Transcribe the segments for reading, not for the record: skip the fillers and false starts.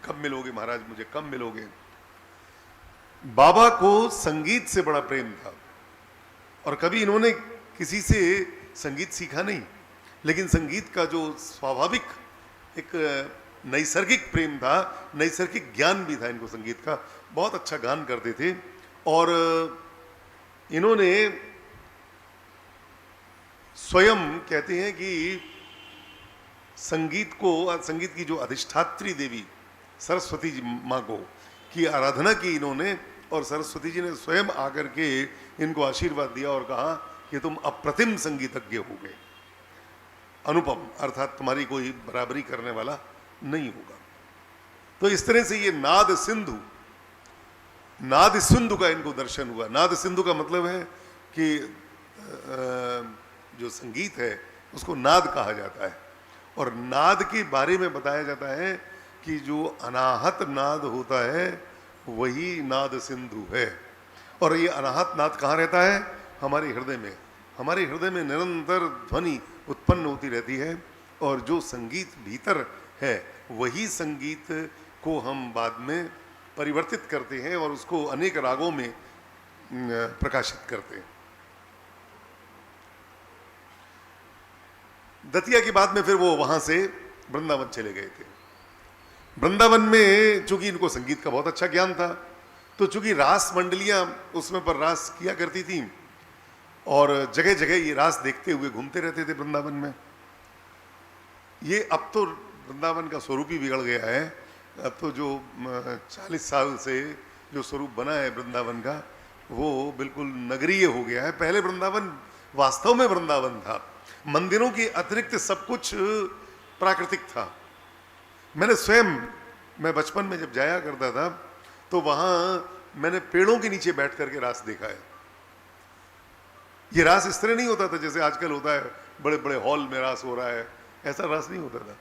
कब मिलोगे महाराज, मुझे कब मिलोगे। बाबा को संगीत से बड़ा प्रेम था और कभी इन्होंने किसी से संगीत सीखा नहीं, लेकिन संगीत का जो स्वाभाविक एक नैसर्गिक प्रेम था, नैसर्गिक ज्ञान भी था इनको संगीत का। बहुत अच्छा गान करते थे और इन्होंने स्वयं कहते हैं कि संगीत की जो अधिष्ठात्री देवी सरस्वती जी माँ को की आराधना की इन्होंने, और सरस्वती जी ने स्वयं आकर के इनको आशीर्वाद दिया और कहा कि तुम अप्रतिम संगीतज्ञ हो गए, अनुपम, अर्थात तुम्हारी कोई बराबरी करने वाला नहीं होगा। तो इस तरह से ये नाद सिंधु का इनको दर्शन हुआ। नाद सिंधु का मतलब है कि जो संगीत है उसको नाद कहा जाता है, और नाद के बारे में बताया जाता है कि जो अनाहत नाद होता है वही नाद सिंधु है। और ये अनाहत नाद कहाँ रहता है? हमारे हृदय में। हमारे हृदय में निरंतर ध्वनि उत्पन्न होती रहती है, और जो संगीत भीतर है वही संगीत को हम बाद में परिवर्तित करते हैं और उसको अनेक रागों में प्रकाशित करते हैं। दतिया के बाद में फिर वो वहां से वृंदावन चले गए थे। वृंदावन में चूंकि इनको संगीत का बहुत अच्छा ज्ञान था, तो चूंकि रास मंडलियां उसमें पर रास किया करती थी और जगह जगह ये रास देखते हुए घूमते रहते थे वृंदावन में। ये अब तो वृंदावन का स्वरूप ही बिगड़ गया है। अब तो जो 40 साल से जो स्वरूप बना है वृंदावन का वो बिल्कुल नगरीय हो गया है। पहले वृंदावन वास्तव में वृंदावन था, मंदिरों के अतिरिक्त सब कुछ प्राकृतिक था। मैं बचपन में जब जाया करता था तो वहां मैंने पेड़ों के नीचे बैठ करके रास देखा है। ये रास इस तरह नहीं होता था जैसे आजकल होता है, बड़े बड़े हॉल में रास हो रहा है, ऐसा रास नहीं होता था।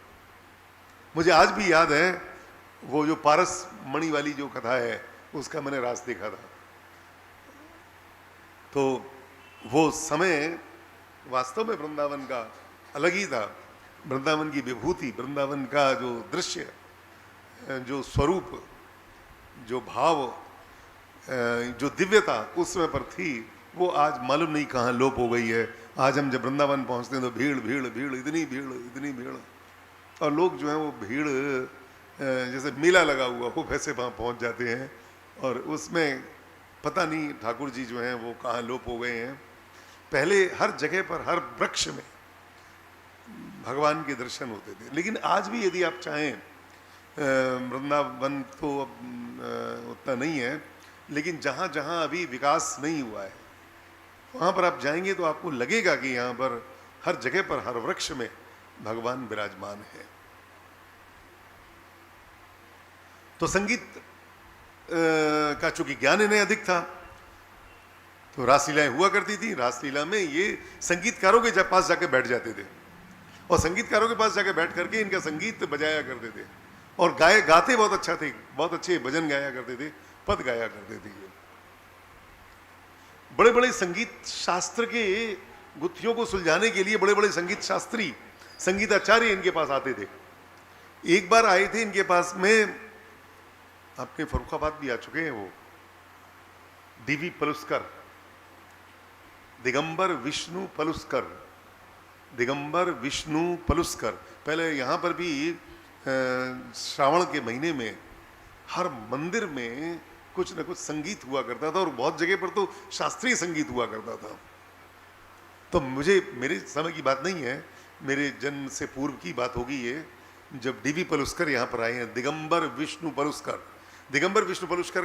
मुझे आज भी याद है वो जो पारस मणि वाली जो कथा है उसका मैंने रास देखा था। तो वो समय वास्तव में वृंदावन का अलग ही था। वृंदावन की विभूति, वृंदावन का जो दृश्य, जो स्वरूप, जो भाव, जो दिव्यता उस समय पर थी, वो आज मालूम नहीं कहाँ लोप हो गई है। आज हम जब वृंदावन पहुंचते हैं तो भीड़ भीड़ भीड़, इतनी भीड़, और लोग जो है वो भीड़ जैसे मेला लगा हुआ हो वैसे वहाँ पहुँच जाते हैं, और उसमें पता नहीं ठाकुर जी जो हैं वो कहाँ लोप हो गए हैं। पहले हर जगह पर, हर वृक्ष में भगवान के दर्शन होते थे। लेकिन आज भी यदि आप चाहें, वृंदावन तो उतना नहीं है, लेकिन जहाँ जहाँ अभी विकास नहीं हुआ है वहाँ पर आप जाएंगे तो आपको लगेगा कि यहाँ पर हर जगह पर, हर वृक्ष में भगवान विराजमान है। तो संगीत का चूंकि ज्ञान इन्हें अधिक था तो रासलीलाएं हुआ करती थी। रासलीला में ये संगीतकारों के पास जाके बैठ जाते थे और संगीतकारों के पास जाके बैठ करके इनका संगीत बजाया करते थे, और गाते बहुत अच्छा थे, बहुत अच्छे भजन गाया करते थे, पद गाया करते थे। ये बड़े बड़े संगीत शास्त्र के गुत्थियों को सुलझाने के लिए बड़े बड़े संगीत शास्त्री, संगीताचार्य इनके पास आते थे। एक बार आए थे इनके पास में, आपके फर्रुखाबाद भी आ चुके हैं, वो डीवी पलुस्कर, दिगंबर विष्णु पलुस्कर। पहले यहाँ पर भी श्रावण के महीने में हर मंदिर में कुछ न कुछ संगीत हुआ करता था, और बहुत जगह पर तो शास्त्रीय संगीत हुआ करता था। तो मेरे समय की बात नहीं है, मेरे जन्म से पूर्व की बात होगी ये, जब डीवी पलुस्कर यहाँ पर आए हैं। दिगंबर विष्णु पलुस्कर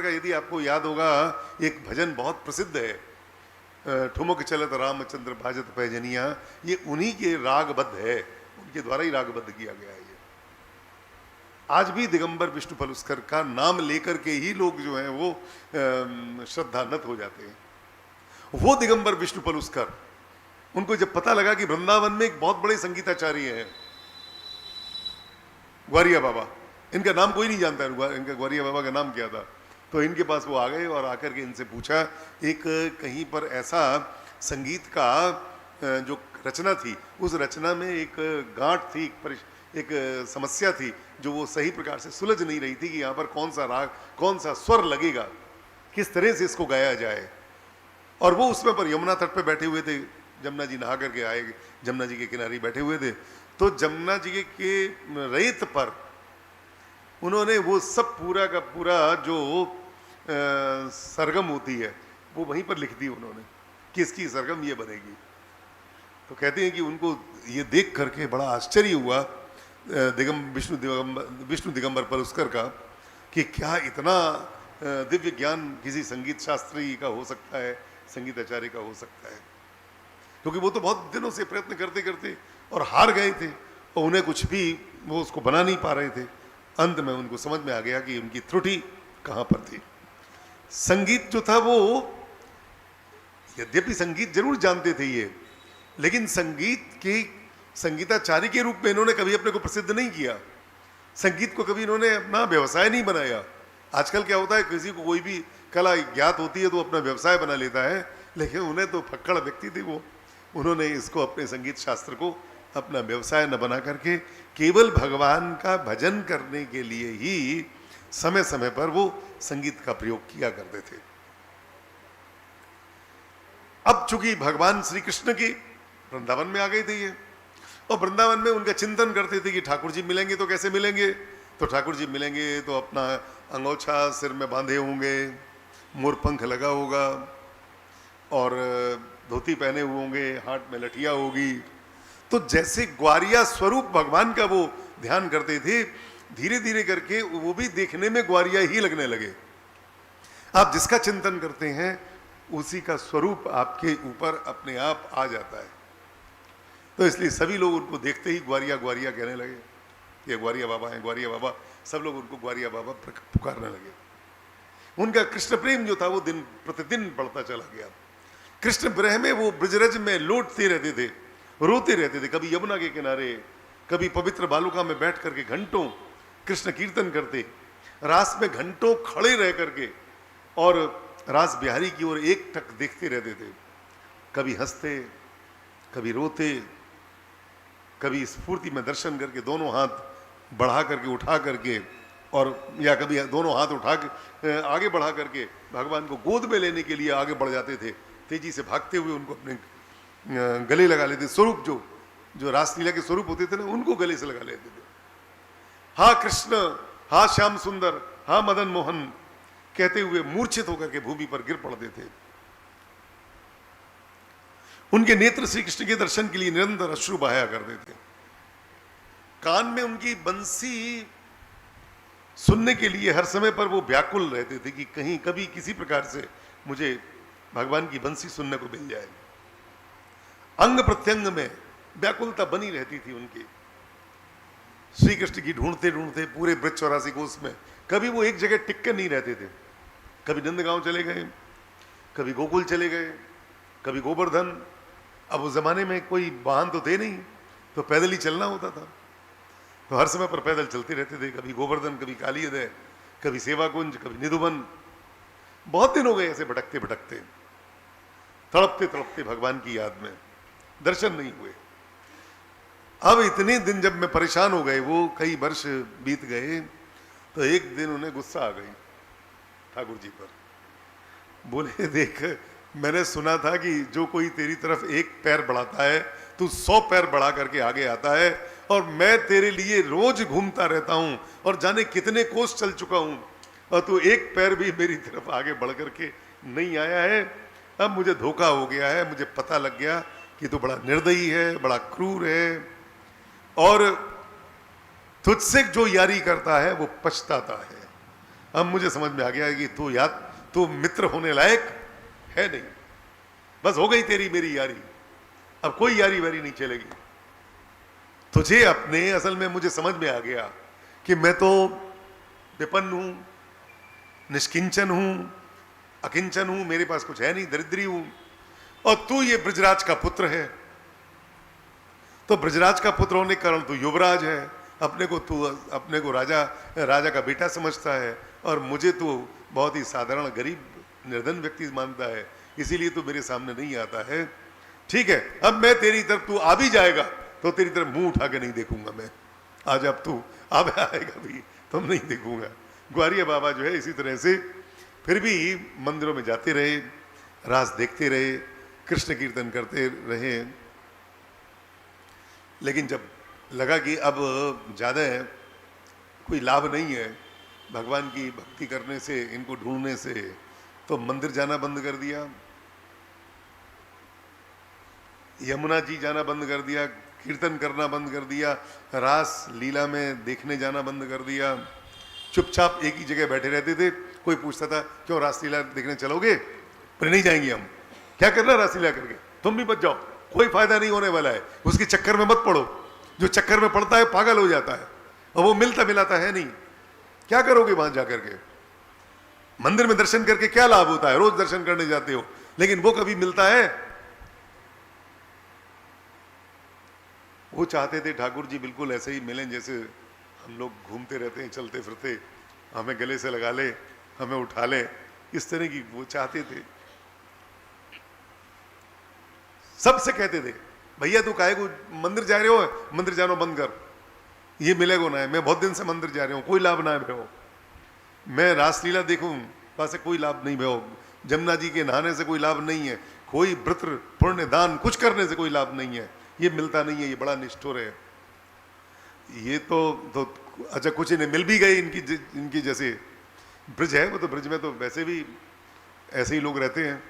का यदि आपको याद होगा, एक भजन बहुत प्रसिद्ध है, ठुमक चलत रामचंद्र भाजत पैजनिया, ये उन्हीं के रागबद्ध है, उनके द्वारा ही रागबद्ध किया गया है। ये आज भी दिगंबर विष्णु पलुस्कर का नाम लेकर के ही लोग जो हैं वो श्रद्धान्वित हो जाते हैं। वो दिगंबर विष्णु पलुस्कर, उनको जब पता लगा कि वृंदावन में एक बहुत बड़े संगीताचार्य हैं, ग्वारिया बाबा, इनका नाम कोई नहीं जानता है, इनका ग्वारिया बाबा का नाम क्या था, तो इनके पास वो आ गए और आकर के इनसे पूछा, एक कहीं पर ऐसा संगीत का जो रचना थी, उस रचना में एक गांठ थी, एक समस्या थी, जो वो सही प्रकार से सुलझ नहीं रही थी कि यहाँ पर कौन सा राग, कौन सा स्वर लगेगा, किस तरह से इसको गाया जाए। और वो उसमें पर यमुना तट पे बैठे हुए थे, जमुना जी नहा करके आए, जमुना जी के किनारे बैठे हुए थे, तो जमुना जी के रेत पर उन्होंने वो सब पूरा का पूरा जो सरगम होती है वो वहीं पर लिख दी उन्होंने कि इसकी सरगम ये बनेगी। तो कहते हैं कि उनको ये देख करके बड़ा आश्चर्य हुआ विष्णु दिगंबर पलुस्कर का कि क्या इतना दिव्य ज्ञान किसी संगीत शास्त्री का हो सकता है, संगीत आचार्य का हो सकता है, क्योंकि वो तो बहुत दिनों से प्रयत्न करते करते और हार गए थे और उन्हें कुछ भी वो उसको बना नहीं पा रहे थे। अंत में उनको समझ में आ गया कि उनकी त्रुटि कहाँ पर थी। संगीत जो था वो, यद्यपि संगीत जरूर जानते थे ये, लेकिन संगीत के संगीताचार्य के रूप में इन्होंने कभी अपने को प्रसिद्ध नहीं किया। संगीत को कभी इन्होंने अपना व्यवसाय नहीं बनाया। आजकल क्या होता है, किसी को कोई भी कला ज्ञात होती है तो अपना व्यवसाय बना लेता है, लेकिन उन्हें तो फक्कड़ व्यक्ति थे वो, उन्होंने इसको अपने संगीत शास्त्र को अपना व्यवसाय न बना करके केवल भगवान का भजन करने के लिए ही समय समय पर वो संगीत का प्रयोग किया करते थे। अब चूंकि भगवान श्री कृष्ण के वृंदावन में आ गए थे ये, और वृंदावन में उनका चिंतन करते थे कि ठाकुर जी मिलेंगे तो कैसे मिलेंगे, तो ठाकुर जी मिलेंगे तो अपना अंगोछा सिर में बांधे होंगे, मोरपंख लगा होगा और धोती पहने हुए होंगे, हाथ में लठिया होगी। तो जैसे ग्वारिया स्वरूप भगवान का वो ध्यान करते थे, धीरे धीरे करके वो भी देखने में ग्वारिया ही लगने लगे। आप जिसका चिंतन करते हैं उसी का स्वरूप आपके ऊपर अपने आप आ जाता है। तो इसलिए सभी लोग उनको देखते ही ग्वारिया ग्वारिया कहने लगे, ये ग्वारिया बाबा हैं, ग्वारिया बाबा, सब लोग उनको ग्वारिया बाबा पुकारने लगे। उनका कृष्ण प्रेम जो था वो दिन प्रतिदिन बढ़ता चला गया। कृष्ण विरह में वो ब्रजरज में लौटते रहते थे, रोते रहते थे, कभी यमुना के किनारे, कभी पवित्र बालुका में बैठ करके घंटों कृष्ण कीर्तन करते, रास में घंटों खड़े रह करके और रास बिहारी की ओर एक टक देखते रहते थे। कभी हंसते, कभी रोते, कभी स्फूर्ति में दर्शन करके दोनों हाथ बढ़ा करके उठा करके, और या कभी दोनों हाथ उठा के आगे बढ़ा करके भगवान को गोद में लेने के लिए आगे बढ़ जाते थे, तेजी से भागते हुए उनको अपने गले लगा लेते। स्वरूप जो रासलीला के स्वरूप होते थे ना, उनको गले से लगा लेते थे। हा कृष्ण, हा श्याम सुंदर, हा मदन मोहन कहते हुए मूर्छित होकर के भूमि पर गिर पड़ते थे। उनके नेत्र श्री कृष्ण के दर्शन के लिए निरंतर अश्रु बहाया करते थे। कान में उनकी बंसी सुनने के लिए हर समय पर वो व्याकुल रहते थे कि कहीं कभी किसी प्रकार से मुझे भगवान की बंसी सुनने को मिल जाए। अंग प्रत्यंग में व्याकुलता बनी रहती थी उनकी, श्री कृष्ण की ढूंढते ढूंढते पूरे ब्रज 84 कोस में। कभी वो एक जगह टिक कर नहीं रहते थे, कभी नंदगांव चले गए, कभी गोकुल चले गए, कभी गोवर्धन। अब उस जमाने में कोई वाहन तो थे नहीं, तो पैदल ही चलना होता था, तो हर समय पर पैदल चलते रहते थे। कभी गोवर्धन, कभी कालीहृदय, कभी सेवा कुंज, कभी निधुवन। बहुत दिन हो गए ऐसे भटकते भटकते, तड़पते तड़पते भगवान की याद में, दर्शन नहीं हुए। अब इतने दिन जब मैं परेशान हो गए, वो कई वर्ष बीत गए, तो एक दिन उन्हें गुस्सा आ गई ठाकुर जी पर। बोले, देख मैंने सुना था कि जो कोई तेरी तरफ एक पैर बढ़ाता है तू 100 पैर बढ़ा करके आगे आता है, और मैं तेरे लिए रोज घूमता रहता हूं और जाने कितने कोस चल चुका हूं, और तू एक पैर भी मेरी तरफ आगे बढ़ करके नहीं आया है। अब मुझे धोखा हो गया है, मुझे पता लग गया कि तू बड़ा निर्दयी है, बड़ा क्रूर है, और तुझसे जो यारी करता है वो पछताता है। अब मुझे समझ में आ गया कि तू मित्र होने लायक है नहीं, बस हो गई तेरी मेरी यारी, अब कोई यारी वारी नहीं चलेगी। तुझे अपने, असल में मुझे समझ में आ गया कि मैं तो विपन्न हूं, निष्किंचन हूं, अकिंचन हूं, मेरे पास कुछ है नहीं, दरिद्री हूं, और तू ये ब्रजराज का पुत्र है। तो ब्रजराज का पुत्र होने के कारण तू युवराज है, अपने को राजा का बेटा समझता है, और मुझे तो बहुत ही साधारण गरीब निर्धन व्यक्ति मानता है, इसीलिए तू मेरे सामने नहीं आता है। ठीक है, अब मैं तेरी तरफ, तू आ भी जाएगा तो तेरी तरफ मुंह उठा के नहीं देखूंगा मैं, आज अब तू अब आएगा भी, तुम नहीं देखूंगा। ग्वारिया बाबा जो है इसी तरह से फिर भी मंदिरों में जाते रहे, रास देखते रहे, कृष्ण कीर्तन करते रहे। लेकिन जब लगा कि अब ज़्यादा कोई लाभ नहीं है भगवान की भक्ति करने से, इनको ढूंढने से, तो मंदिर जाना बंद कर दिया, यमुना जी जाना बंद कर दिया, कीर्तन करना बंद कर दिया, रास लीला में देखने जाना बंद कर दिया। चुपचाप एक ही जगह बैठे रहते थे। कोई पूछता था क्यों रासलीला देखने चलोगे, पर नहीं जाएंगे हम, क्या करना रासलीला करके, तुम भी बच जाओ, कोई फायदा नहीं होने वाला है, उसके चक्कर में मत पड़ो। जो चक्कर में पड़ता है पागल हो जाता है, और वो मिलता मिलाता है नहीं। क्या करोगे वहां जाकर के, मंदिर में दर्शन करके क्या लाभ होता है, रोज दर्शन करने जाते हो, लेकिन वो कभी मिलता है। वो चाहते थे ठाकुर जी बिल्कुल ऐसे ही मिलें जैसे हम लोग घूमते रहते हैं, चलते फिरते, हमें गले से लगा ले, हमें उठा ले, इस तरह की वो चाहते थे। सबसे कहते थे भैया तू काहे को मंदिर जा रहे हो, मंदिर जानो बंद कर, ये मिलेगा ना है, मैं बहुत दिन से मंदिर जा रहा हूँ, कोई लाभ ना है भैया, मैं रासलीला देखूं वहां से कोई लाभ नहीं भैया, जमुना जी के नहाने से कोई लाभ नहीं है, कोई व्रत पुण्य दान कुछ करने से कोई लाभ नहीं है, ये मिलता नहीं है, ये बड़ा निष्ठुर है। ये तो अच्छा कुछ इन्हें मिल भी गए, इनकी जैसे ब्रिज है, वो तो ब्रिज में तो वैसे भी ऐसे ही लोग रहते हैं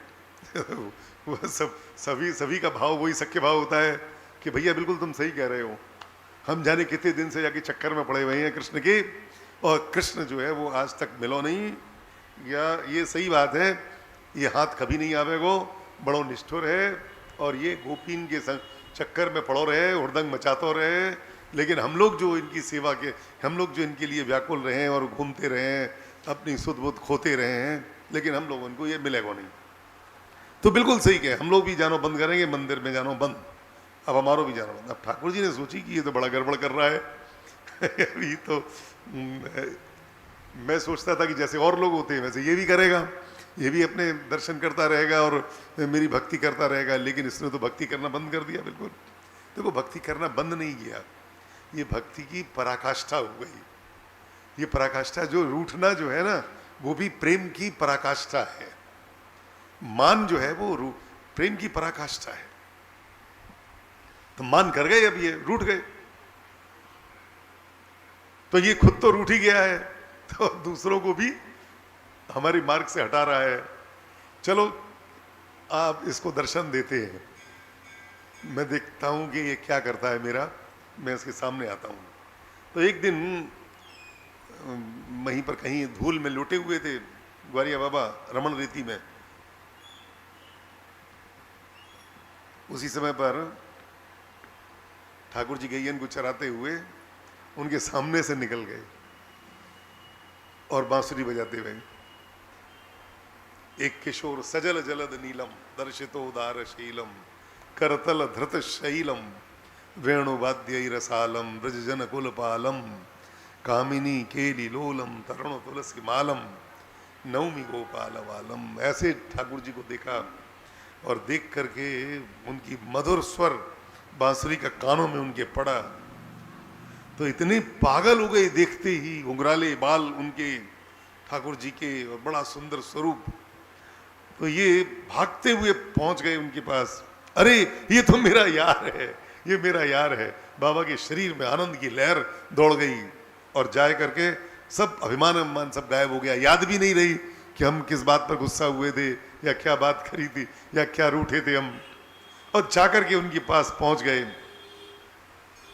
वो सभी का भाव वही सख्य भाव होता है कि भैया बिल्कुल तुम सही कह रहे हो, हम जाने कितने दिन से जाके चक्कर में पड़े हुए हैं कृष्ण के, और कृष्ण जो है वो आज तक मिलो नहीं, या ये सही बात है, ये हाथ कभी नहीं आवेगो, बड़ो निष्ठुर है, और ये गोपीन के चक्कर में पड़ो रहे, हुड़दंग मचाते रहे, लेकिन हम लोग जो इनकी सेवा के, हम लोग जो इनके लिए व्याकुल रहे हैं और घूमते रहे हैं, अपनी सुध बुध खोते रहे हैं, लेकिन हम लोगों को ये मिलेगा नहीं। तो बिल्कुल सही कहे, हम लोग भी जानो बंद करेंगे, मंदिर में जानो बंद, अब हमारो भी जानो बंद। अब ठाकुर जी ने सोची कि ये तो बड़ा गड़बड़ कर रहा है अभी तो मैं सोचता था कि जैसे और लोग होते हैं वैसे ये भी करेगा, ये भी अपने दर्शन करता रहेगा और मेरी भक्ति करता रहेगा, लेकिन इसने तो भक्ति करना बंद कर दिया बिल्कुल। देखो भक्ति करना बंद नहीं किया, ये भक्ति की पराकाष्ठा हो गई। ये पराकाष्ठा जो रूठना जो है ना, वो भी प्रेम की पराकाष्ठा है। मान जो है वो प्रेम की पराकाष्ठा है। तो मान कर गए, अब ये रूठ गए, तो ये खुद तो रूठ ही गया है, तो दूसरों को भी हमारी मार्ग से हटा रहा है। चलो आप इसको दर्शन देते हैं, मैं देखता हूं कि ये क्या करता है मेरा, मैं इसके सामने आता हूं। तो एक दिन वहीं पर कहीं धूल में लुटे हुए थे ग्वारिया बाबा रमन रीति में, उसी समय पर ठाकुर जी गैयन को चराते हुए उनके सामने से निकल गए और बांसुरी बजाते हुए, एक किशोर सजल जलद नीलम दर्शितो उदार शीलम करतल धृत शैलम वेणुवाद्य रसालम ब्रजजन कुलपालम कामिनी केली लोलम तरुण तुलसी मालम नवमी गोपाल वालम। ऐसे ठाकुर जी को देखा, और देख करके उनकी मधुर स्वर बांसुरी का कानों में उनके पड़ा, तो इतने पागल हो गए देखते ही, घुंघराले बाल उनके ठाकुर जी के और बड़ा सुंदर स्वरूप। तो ये भागते हुए पहुंच गए उनके पास, अरे ये तो मेरा यार है, ये मेरा यार है। बाबा के शरीर में आनंद की लहर दौड़ गई, और जाए करके सब अभिमान अभिमान सब गायब हो गया, याद भी नहीं रही कि हम किस बात पर गुस्सा हुए थे, या क्या बात करी थी, या क्या रूठे थे हम। और जाकर के उनके पास पहुंच गए,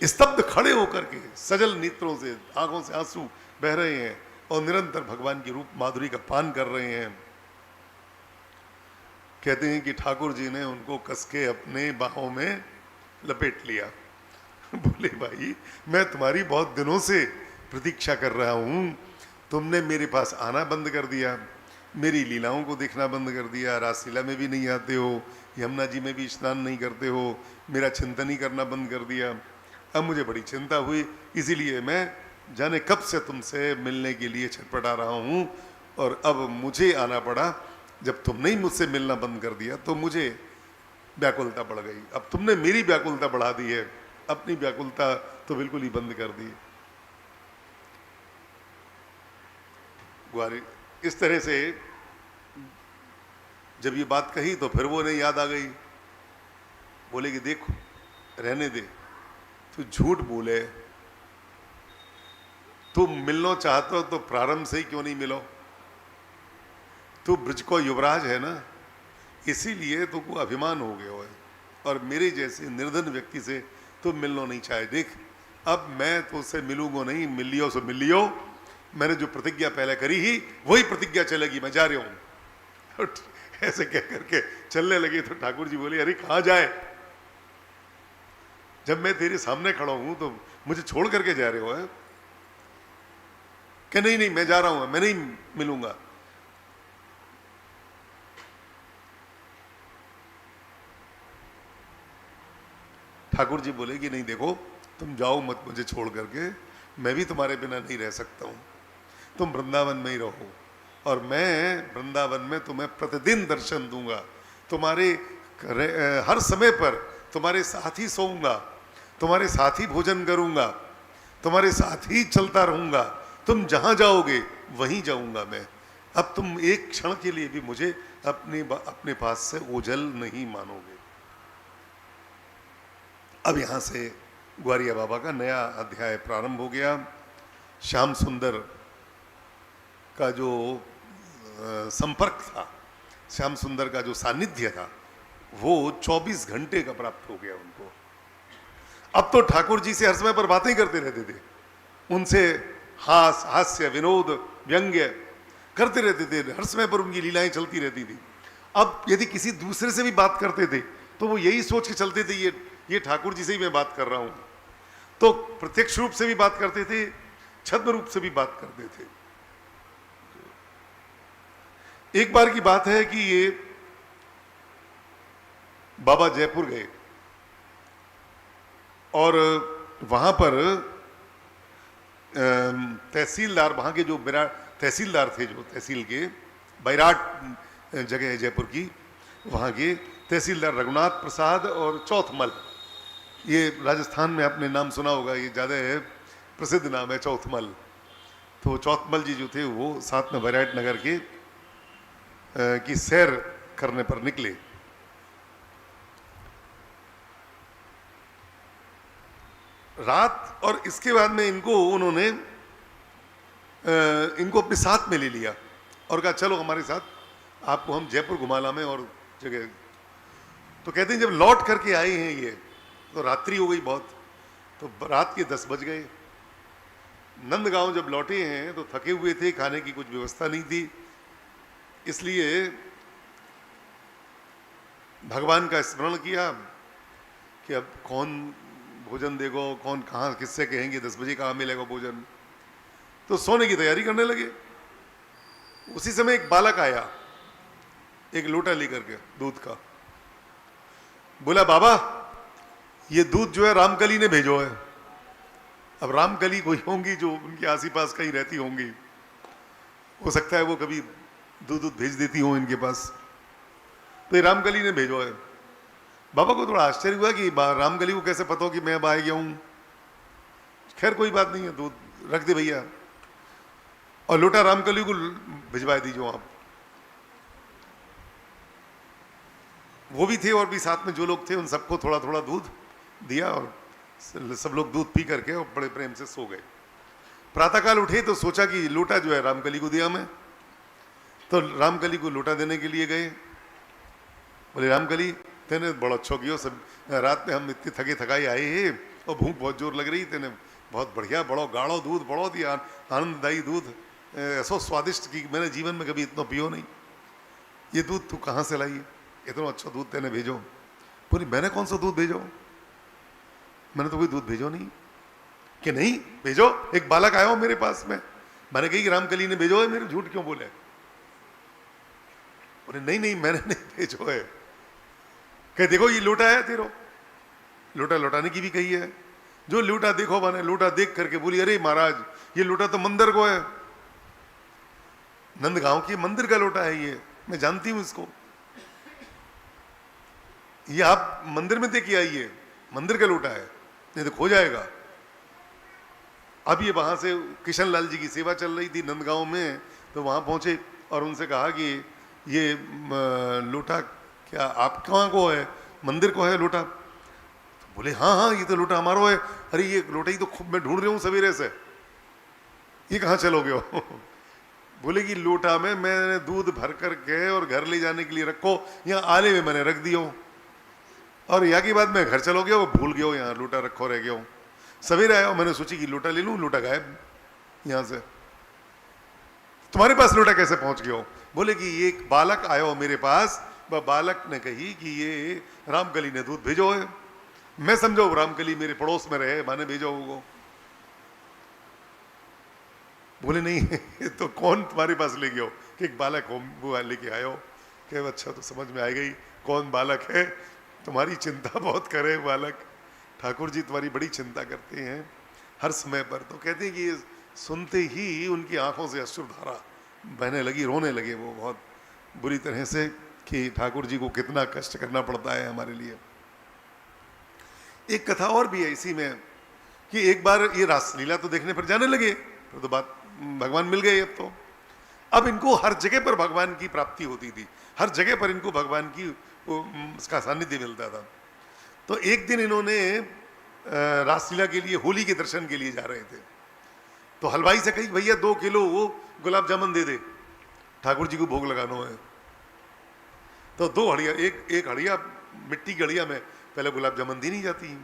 स्तब्ध खड़े होकर के, सजल नेत्रों से आंखों से आंसू बह रहे हैं, और निरंतर भगवान की रूप माधुरी का पान कर रहे हैं। कहते हैं कि ठाकुर जी ने उनको कसके अपने बाहों में लपेट लिया। बोले भाई मैं तुम्हारी बहुत दिनों से प्रतीक्षा कर रहा हूं, तुमने मेरे पास आना बंद कर दिया, मेरी लीलाओं को देखना बंद कर दिया, रासलीला में भी नहीं आते हो, यमुना जी में भी स्नान नहीं करते हो, मेरा चिंतन ही करना बंद कर दिया। अब मुझे बड़ी चिंता हुई, इसीलिए मैं जाने कब से तुमसे मिलने के लिए छटपटा रहा हूँ, और अब मुझे आना पड़ा। जब तुमने ही मुझसे मिलना बंद कर दिया तो मुझे व्याकुलता बढ़ गई। अब तुमने मेरी व्याकुलता बढ़ा दी है, अपनी व्याकुलता तो बिल्कुल ही बंद कर दी। ग्वारी इस तरह से जब ये बात कही तो फिर वो नहीं याद आ गई। बोले कि देखो रहने दे, तू झूठ बोले, तुम मिलना चाहते हो तो प्रारंभ से ही क्यों नहीं मिलो? तू ब्रज को युवराज है ना, इसीलिए तुमको अभिमान हो गया है, और मेरे जैसे निर्धन व्यक्ति से तुम मिलना नहीं चाहे। देख अब मैं तो उससे मिलूंगा नहीं, मिलियो सो मिलियो, मैंने जो प्रतिज्ञा पहले करी ही वही प्रतिज्ञा चलेगी, मैं जा रहा हूं। ऐसे कह करके चलने लगे तो ठाकुर जी बोले, अरे कहाँ जाए, जब मैं तेरे सामने खड़ा हूं तो मुझे छोड़ करके जा रहे हो? है कि नहीं नहीं मैं जा रहा हूं, मैं नहीं मिलूंगा। ठाकुर जी बोले कि नहीं देखो, तुम जाओ मत मुझे छोड़ करके, मैं भी तुम्हारे बिना नहीं रह सकता हूं, तुम वृंदावन में ही रहो, और मैं वृंदावन में तुम्हें प्रतिदिन दर्शन दूंगा, तुम्हारे हर समय पर तुम्हारे साथ ही सोऊंगा, तुम्हारे साथ ही भोजन करूंगा, तुम्हारे साथ ही चलता रहूंगा, तुम जहां जाओगे वहीं जाऊंगा मैं। अब तुम एक क्षण के लिए भी मुझे अपने पास से ओझल नहीं मानोगे। अब यहां से ग्वारिया बाबा का नया अध्याय प्रारंभ हो गया। श्याम सुंदर का जो संपर्क था, श्याम सुंदर का जो सानिध्य था, वो 24 घंटे का प्राप्त हो गया उनको। अब तो ठाकुर जी से हर समय पर बातें करते रहते थे, उनसे हास्य विनोद व्यंग्य करते रहते थे, हर समय पर उनकी लीलाएं चलती रहती थी। अब यदि किसी दूसरे से भी बात करते थे तो वो यही सोच के चलते थे, ये ठाकुर जी से ही मैं बात कर रहा हूं। तो प्रत्यक्ष रूप से भी बात करते थे, छद्म रूप से भी बात करते थे। एक बार की बात है कि ये बाबा जयपुर गए और वहां पर तहसीलदार, वहां के जो तहसीलदार थे, जो तहसील के बैराट जगह है जयपुर की, वहां के तहसीलदार रघुनाथ प्रसाद और चौथमल, ये राजस्थान में आपने नाम सुना होगा, ये ज़्यादा है प्रसिद्ध नाम है चौथमल। तो चौथमल जी जो थे वो साथ में बैराट नगर के की सैर करने पर निकले। रात, और इसके बाद में उन्होंने इनको अपने साथ में ले लिया और कहा चलो हमारे साथ, आपको हम जयपुर घुमा लाएं और जगह। तो कहते हैं जब लौट करके आए हैं ये, तो रात्रि हो गई बहुत, तो रात के 10 बज गए। नंदगांव जब लौटे हैं तो थके हुए थे, खाने की कुछ व्यवस्था नहीं थी, इसलिए भगवान का स्मरण किया कि अब कौन भोजन देगो, कौन कहाँ किससे कहेंगे 10 बजे कहाँ मिलेगा भोजन। तो सोने की तैयारी करने लगे। उसी समय एक बालक आया, एक लोटा लेकर के दूध का, बोला बाबा ये दूध जो है रामकली ने भेजो है। अब रामकली कोई होंगी जो उनके आस पास कहीं रहती होंगी, हो सकता है वो कभी दूध भेज देती हो इनके पास, तो ये रामकली ने भेजो है। बाबा को थोड़ा आश्चर्य हुआ कि रामकली को कैसे पता हो कि मैं अब आ गया हूं। खैर कोई बात नहीं है, दूध रख दे भैया, और लोटा रामकली को भिजवा दीजिए आप। वो भी थे और भी साथ में जो लोग थे उन सबको थोड़ा थोड़ा दूध दिया, और सब लोग दूध पी करके और बड़े प्रेम से सो गए। प्रातःकाल उठे तो सोचा कि लोटा जो है रामकली को दिया मैं, तो रामकली को लोटा देने के लिए गए। बोले रामकली तेने बड़ा अच्छा किया, सब रात में हम इतनी थके थकाई आए हैं और भूख बहुत जोर लग रही, तेने बहुत बढ़िया बड़ो गाढ़ो दूध, बड़ो दिया आनंददायी दूध, ऐसा स्वादिष्ट कि मैंने जीवन में कभी इतना पियो नहीं। ये दूध तू कहाँ से लाई है, इतना अच्छा दूध तेने भेजो। पूरी मैंने कौन सा दूध भेजो, मैंने तो कोई दूध भेजो नहीं। कि नहीं भेजो, एक बालक आया हो मेरे पास में, मैंने कही कि रामकली ने भेजो है, मेरे झूठ क्यों बोले। बोले नहीं नहीं मैंने नहीं भेजो है। कह देखो ये लोटा है तेरो, लोटा लौटाने की भी कही है। जो लोटा देखो मैंने, लोटा देख करके बोली अरे महाराज ये लोटा तो मंदिर को है, नंदगांव की मंदिर का लोटा है ये, मैं जानती हूं इसको, ये आप मंदिर में देखिए आइए, मंदिर का लोटा है, नहीं तो खो जाएगा। अब ये वहां से किशन लाल जी की सेवा चल रही थी नंदगांव में, तो वहाँ पहुँचे और उनसे कहा कि ये लोटा क्या आप कहाँ को है, मंदिर को है लोटा? तो बोले हाँ हाँ, ये तो लोटा हमारा है। अरे ये लोटा ही तो खूब मैं ढूंढ रहा हूँ सवेरे से, ये कहाँ चलोगे हो? बोले कि लोटा में मैंने दूध भर कर के और घर ले जाने के लिए रखो, यहाँ आले में मैंने रख दियो, और यहाँ की बात मैं घर चलो गया, वो भूल गया हो, यहाँ लोटा रखो रह गया हो। सवेरे आया मैंने सोची कि लोटा ले लूँ, लोटा गायब यहाँ से। तुम्हारे पास लोटा कैसे पहुंच गया हो? बोले कि एक बालक आया हो मेरे पास, वह बालक ने कही कि ये रामकली ने दूध भेजो है, मैं समझो रामकली मेरे पड़ोस में रहे, माने भेजो होगो। बोले नहीं तो कौन तुम्हारे पास ले गया हो? कि एक बालक हो वो लेके आयो। कहे अच्छा तो समझ में आ गई कौन बालक है, तुम्हारी चिंता बहुत करे बालक, ठाकुर जी तुम्हारी बड़ी चिंता करते हैं हर समय पर। तो कहते हैं कि सुनते ही उनकी आंखों से अश्रुधारा बहने लगी, रोने लगे वो बहुत बुरी तरह से कि ठाकुर जी को कितना कष्ट करना पड़ता है हमारे लिए। एक कथा और भी है इसी में कि एक बार ये रासलीला तो देखने पर जाने लगे, फिर तो बात भगवान मिल गए। अब इनको हर जगह पर भगवान की प्राप्ति होती थी, हर जगह पर इनको भगवान की उसका सानिध्य मिलता था। तो एक दिन इन्होंने रासलीला के लिए, होली के दर्शन के लिए जा रहे थे, तो हलवाई से कही भैया 2 किलो वो गुलाब जामुन दे दे, ठाकुर जी को भोग लगाना है। तो 2 हड़िया, एक हड़िया मिट्टी की हड़िया में पहले गुलाब जामुन दी नहीं जाती,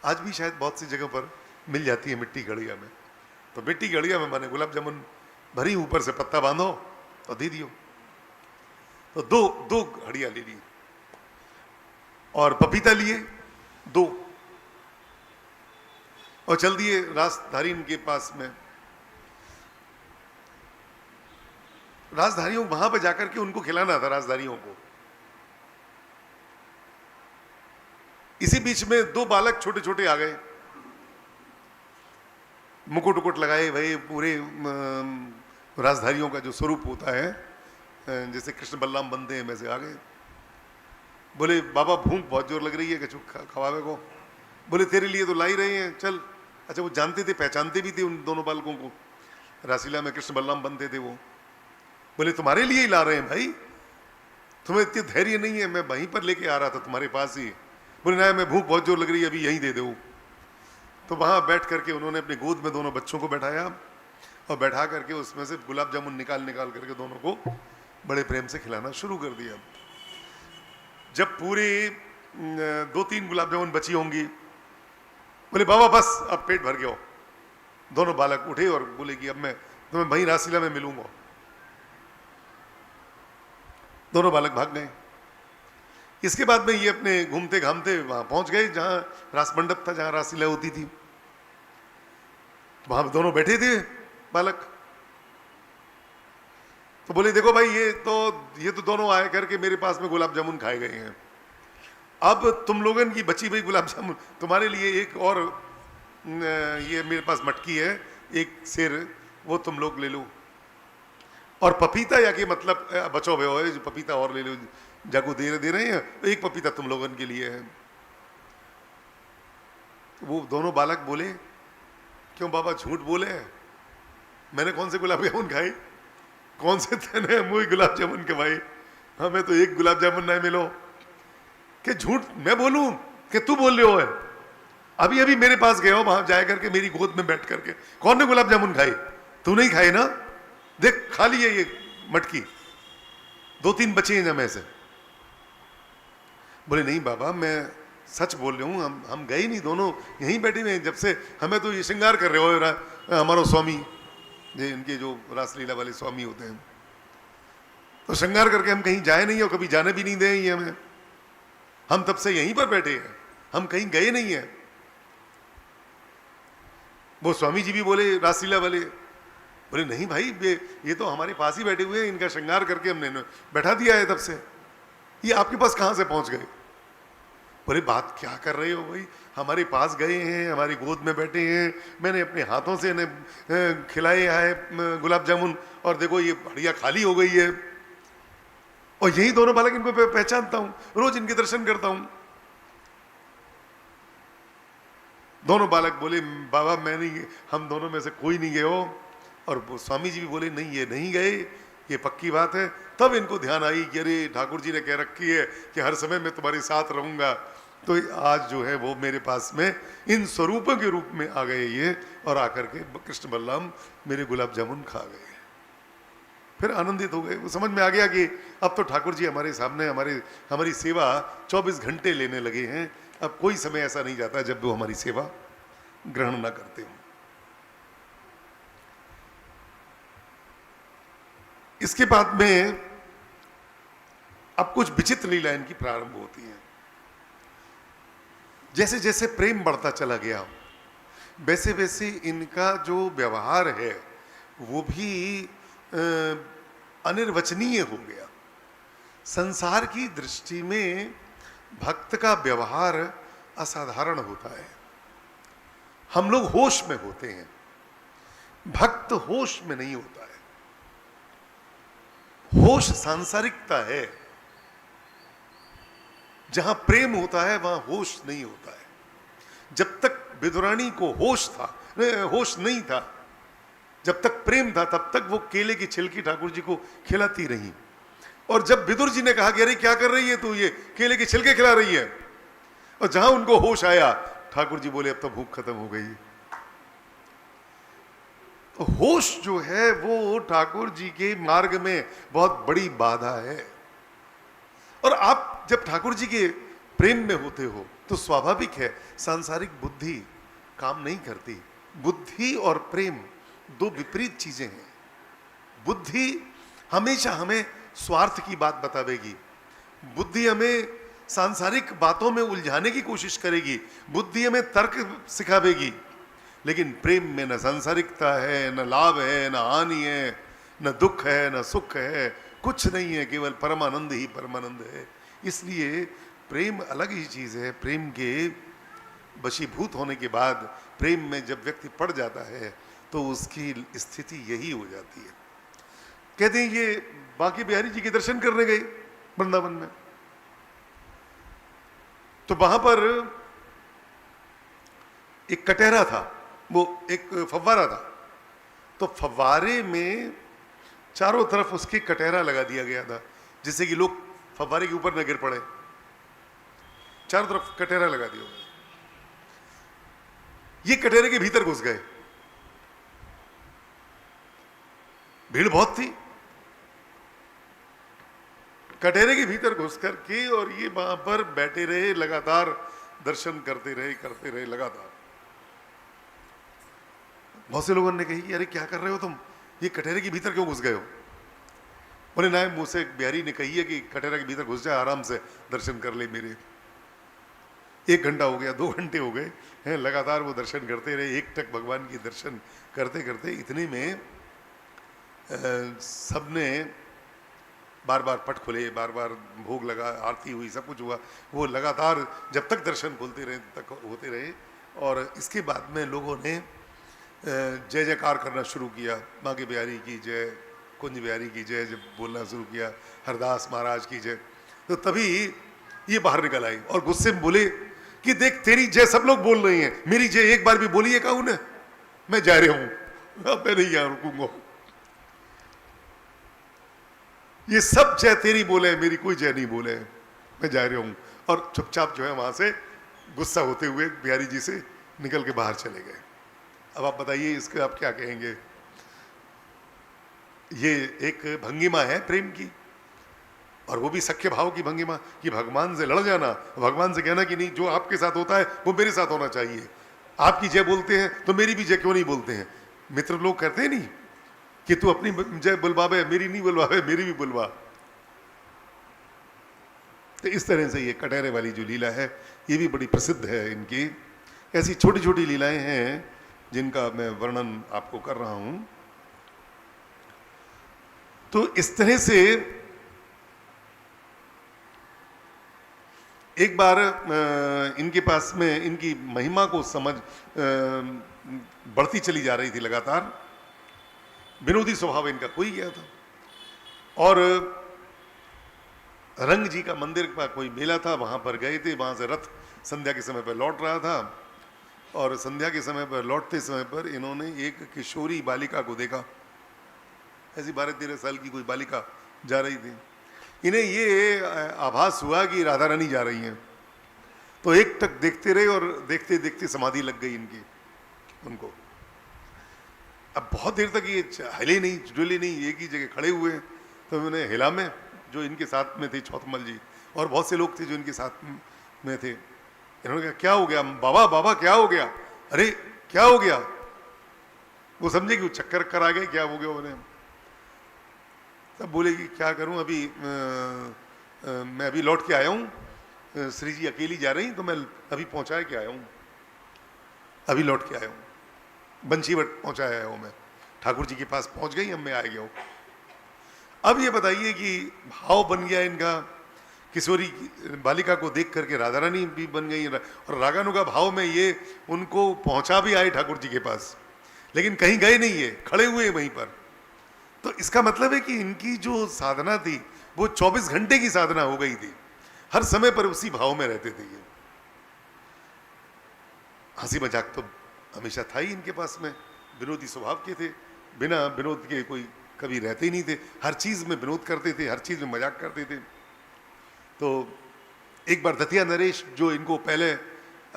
आज भी शायद बहुत सी जगह पर मिल जाती है मिट्टी की हड़िया में। तो मिट्टी की हड़िया में मैंने गुलाब जामुन भरी, ऊपर से पत्ता बांधो और दे दियो। तो 2 हड़िया ले ली और पपीता लिए 2 और चल दिए रासधारी के पास में। राजधारियों वहां पर जाकर के उनको खिलाना था राजधारियों को। इसी बीच में 2 बालक छोटे छोटे आ गए, मुकुट उकुट लगाए भाई, पूरे राजधारियों का जो स्वरूप होता है, जैसे कृष्ण बलराम बनते हैं वैसे आ गए। बोले बाबा भूख बहुत जोर लग रही है, कछु खवावे को। बोले तेरे लिए तो ला ही रहे हैं, चल। अच्छा वो जानते थे, पहचानते भी थे उन दोनों बालकों को, रासलीला में कृष्ण बलराम बनते थे वो। बोले तुम्हारे लिए ही ला रहे हैं भाई, तुम्हें इतनी धैर्य नहीं है, मैं वहीं पर लेके आ रहा था तुम्हारे पास ही। बोले ना मैं भूख बहुत जोर लग रही है, अभी यहीं दे दो। तो वहां बैठ करके उन्होंने अपनी गोद में दोनों बच्चों को बैठाया और बैठा करके उसमें से गुलाब जामुन निकाल करके दोनों को बड़े प्रेम से खिलाना शुरू कर दिया। जब पूरी 2-3 गुलाब जामुन बची होंगी, बोले बाबा बस अब पेट भर गया। दोनों बालक उठे और बोले कि अब मैं तुम्हें वहीं रासलीला में मिलूंगा। दोनों बालक भाग गए। इसके बाद में ये अपने घूमते घामते वहां पहुंच गए जहां रास मंडप था, जहां रासलीला होती थी। वहां दोनों बैठे थे बालक। तो बोले देखो भाई ये तो दोनों आए करके मेरे पास में गुलाब जामुन खाए गए हैं, अब तुम लोगों की बची हुई गुलाब जामुन तुम्हारे लिए एक और ये मेरे पास मटकी है, एक सेर, वो तुम लोग ले लो। और पपीता या कि मतलब बचो भे हो, जो पपीता और ले लो, जाको दे रहे हैं, एक पपीता तुम लोगों के लिए है। वो दोनों बालक बोले क्यों बाबा झूठ बोले, मैंने कौन से गुलाब जामुन खाई, कौन से तेने मुँह गुलाब जामुन के भाई, हमें तो एक गुलाब जामुन नहीं मिलो। कि झूठ मैं बोलूं कि तू बोल रहे हो है? अभी अभी मेरे पास गए हो, वहां जाए करके मेरी गोद में बैठ करके, कौन ने गुलाब जामुन खाई? तू नहीं खाई ना, देख खाली है ये मटकी, 2-3 बचे हैं जमे से। बोले नहीं बाबा मैं सच बोल रहा हूँ, हम गए नहीं, दोनों यहीं बैठे हुए हैं जब से, हमें तो ये श्रृंगार कर रहे हो हमारा स्वामी, ये इनके जो रासलीला वाले स्वामी होते हैं, तो श्रृंगार करके हम कहीं जाए नहीं और कभी जाने भी नहीं देंगे हमें, हम तब से यहीं पर बैठे हैं, हम कहीं गए नहीं हैं। वो स्वामी जी भी बोले रासलीला वाले, बोले नहीं भाई ये तो हमारे पास ही बैठे हुए हैं, इनका श्रृंगार करके हमने बैठा दिया है तब से, ये आपके पास कहां से पहुंच गए? बोले बात क्या कर रहे हो भाई, हमारे पास गए हैं, हमारी गोद में बैठे हैं, मैंने अपने हाथों से इन्हें खिलाए है गुलाब जामुन, और देखो ये बढ़िया खाली हो गई है। और यही दोनों बालक, इनको पहचानता हूं, रोज इनके दर्शन करता हूं। दोनों बालक बोले बाबा मैं नहीं, हम दोनों में से कोई नहीं गए हो, और वो स्वामी जी भी बोले नहीं ये नहीं गए, ये पक्की बात है। तब इनको ध्यान आई कि अरे ठाकुर जी ने कह रखी है कि हर समय मैं तुम्हारे साथ रहूंगा, तो आज जो है वो मेरे पास में इन स्वरूपों के रूप में आ गए ये, और आकर के कृष्ण बलराम मेरे गुलाब जामुन खा गए। फिर आनंदित हो गए, वो समझ में आ गया कि अब तो ठाकुर जी हमारे सामने हमारी सेवा 24 घंटे लेने लगे हैं। अब कोई समय ऐसा नहीं जाता जब वो हमारी सेवा ग्रहण ना करते हो। इसके बाद में अब कुछ विचित्र लीला इनकी प्रारंभ होती है। जैसे जैसे प्रेम बढ़ता चला गया वैसे वैसे इनका जो व्यवहार है वो भी अनिर्वचनीय हो गया। संसार की दृष्टि में भक्त का व्यवहार असाधारण होता है। हम लोग होश में होते हैं, भक्त होश में नहीं होता है। होश सांसारिकता है, जहां प्रेम होता है वहां होश नहीं होता है। जब तक विदुरानी को होश नहीं था, जब तक प्रेम था, तब तक वो केले की छिलकी ठाकुर जी को खिलाती रही। और जब विदुर जी ने कहा कि अरे क्या कर रही है तू, ये केले के छिलके खिला रही है, और जहां उनको होश आया ठाकुर जी बोले अब तो भूख खत्म हो गई। तो होश जो है वो ठाकुर जी के मार्ग में बहुत बड़ी बाधा है। और आप जब ठाकुर जी के प्रेम में होते हो तो स्वाभाविक है सांसारिक बुद्धि काम नहीं करती। बुद्धि और प्रेम दो विपरीत चीजें हैं। बुद्धि हमेशा हमें स्वार्थ की बात बतावेगी, बुद्धि हमें सांसारिक बातों में उलझाने की कोशिश करेगी, बुद्धि हमें तर्क सिखावेगी। लेकिन प्रेम में न सांसारिकता है, न लाभ है, न हानि है, न दुख है, न सुख है, कुछ नहीं है, केवल परमानंद ही परमानंद है। इसलिए प्रेम अलग ही चीज है। प्रेम के वशीभूत होने के बाद, प्रेम में जब व्यक्ति पड़ जाता है तो उसकी स्थिति यही हो जाती है। कहते हैं ये बांके बिहारी जी के दर्शन करने गए वृंदावन में, तो वहां पर एक कटहरा था, वो एक फव्वारा था, तो फव्वारे में चारों तरफ उसके कटहरा लगा दिया गया था, जिससे कि लोग फव्वारे के ऊपर न गिर पड़े। चारों तरफ कटहरा लगा दिया गया। ये कटहरे के भीतर घुस गए, भीड़ बहुत थी, कटहरे के भीतर घुस करके, और ये वहां पर बैठे रहे, लगातार दर्शन करते रहे लगातार। बहुत से लोगों ने कही कि अरे क्या कर रहे हो तुम, ये कटहरे के भीतर क्यों घुस गए हो? बोले ना, मुझसे बिहारी ने कही है कि कटहरा के भीतर घुस जाए, आराम से दर्शन कर ले मेरे। 1 घंटा हो गया, 2 घंटे हो गए हैं, लगातार वो दर्शन करते रहे, एक टक भगवान की दर्शन करते करते। इतने में सबने बार बार पट खुले, बार बार भोग लगा, आरती हुई, सब कुछ हुआ। वो लगातार जब तक दर्शन खुलते रहे तक होते रहे। और इसके बाद में लोगों ने जय जयकार करना शुरू किया, बांके बिहारी की जय, कुंज बिहारी की जय जब बोलना शुरू किया, हरदास महाराज की जय। तो तभी ये बाहर निकल आई और गुस्से में बोले कि देख तेरी जय सब लोग बोल रही हैं, मेरी जय एक बार भी बोली है कहूं ने? मैं जा रहा हूं, मैं नहीं यहाँ रुकूंगा। ये सब जय तेरी बोले, मेरी कोई जय नहीं बोले, मैं जा रहा हूं। और चुपचाप जो है वहां से गुस्सा होते हुए बिहारी जी से निकल के बाहर चले गए। अब आप बताइए इसके आप क्या कहेंगे? ये एक भंगिमा है प्रेम की, और वो भी सख्य भाव की भंगिमा, कि भगवान से लड़ जाना, भगवान से कहना कि नहीं जो आपके साथ होता है वो मेरे साथ होना चाहिए। आपकी जय बोलते हैं तो मेरी भी जय क्यों नहीं बोलते हैं? मित्र लोग कहते हैं नहीं कि तू अपनी जय बुलवावे, मेरी नहीं बुलवावे, मेरी भी बुलवा। तो इस तरह से ये कटहरे वाली जो लीला है ये भी बड़ी प्रसिद्ध है इनकी। ऐसी छोटी छोटी लीलाएं हैं जिनका मैं वर्णन आपको कर रहा हूं। तो इस तरह से एक बार इनके पास में इनकी महिमा को समझ बढ़ती चली जा रही थी लगातार। विनोदी स्वभाव इनका कोई गया था, और रंग जी का मंदिर का कोई मेला था, वहां पर गए थे। वहां से रथ संध्या के समय पर लौट रहा था, और संध्या के समय पर लौटते समय पर इन्होंने एक किशोरी बालिका को देखा ऐसी 12-13 साल की कोई बालिका जा रही थी। इन्हें ये आभास हुआ कि राधा रानी जा रही हैं, तो एक टक देखते रहे और देखते देखते समाधि लग गई इनकी उनको। अब बहुत देर तक ये हिले नहीं, डुले नहीं, एक ही जगह खड़े हुए हैं। तो मैंने हिला में, जो इनके साथ में थे चौथमल जी और बहुत से लोग थे जो इनके साथ में थे, इन्होंने कहा क्या हो गया बाबा, बाबा क्या हो गया, अरे क्या हो गया। वो समझे कि वो चक्कर कर आ गए, क्या हो गया उन्हें। तब बोले कि क्या करूं, अभी मैं अभी लौट के आया हूं, श्री जी अकेली जा रही तो मैं अभी पहुंचा के आया हूं, अभी लौट के आया हूं, बंशीवट पहुंचाया हूं मैं, ठाकुर जी के पास पहुंच गई, अब मैं आ गया हूं। अब ये बताइए कि भाव बन गया इनका, किशोरी बालिका को देख करके राधा रानी भी बन गई, और रागानुगा भाव में ये उनको पहुंचा भी आए ठाकुर जी के पास, लेकिन कहीं गए नहीं है, खड़े हुए वहीं पर। तो इसका मतलब है कि इनकी जो साधना थी वो 24 घंटे की साधना हो गई थी, हर समय पर उसी भाव में रहते थे ये। हंसी मजाक तो हमेशा था ही इनके पास में, विनोदी स्वभाव के थे, बिना विनोद के कोई कभी रहते ही नहीं थे, हर चीज में विनोद करते थे, हर चीज में मजाक करते थे। तो एक बार दतिया नरेश, जो इनको पहले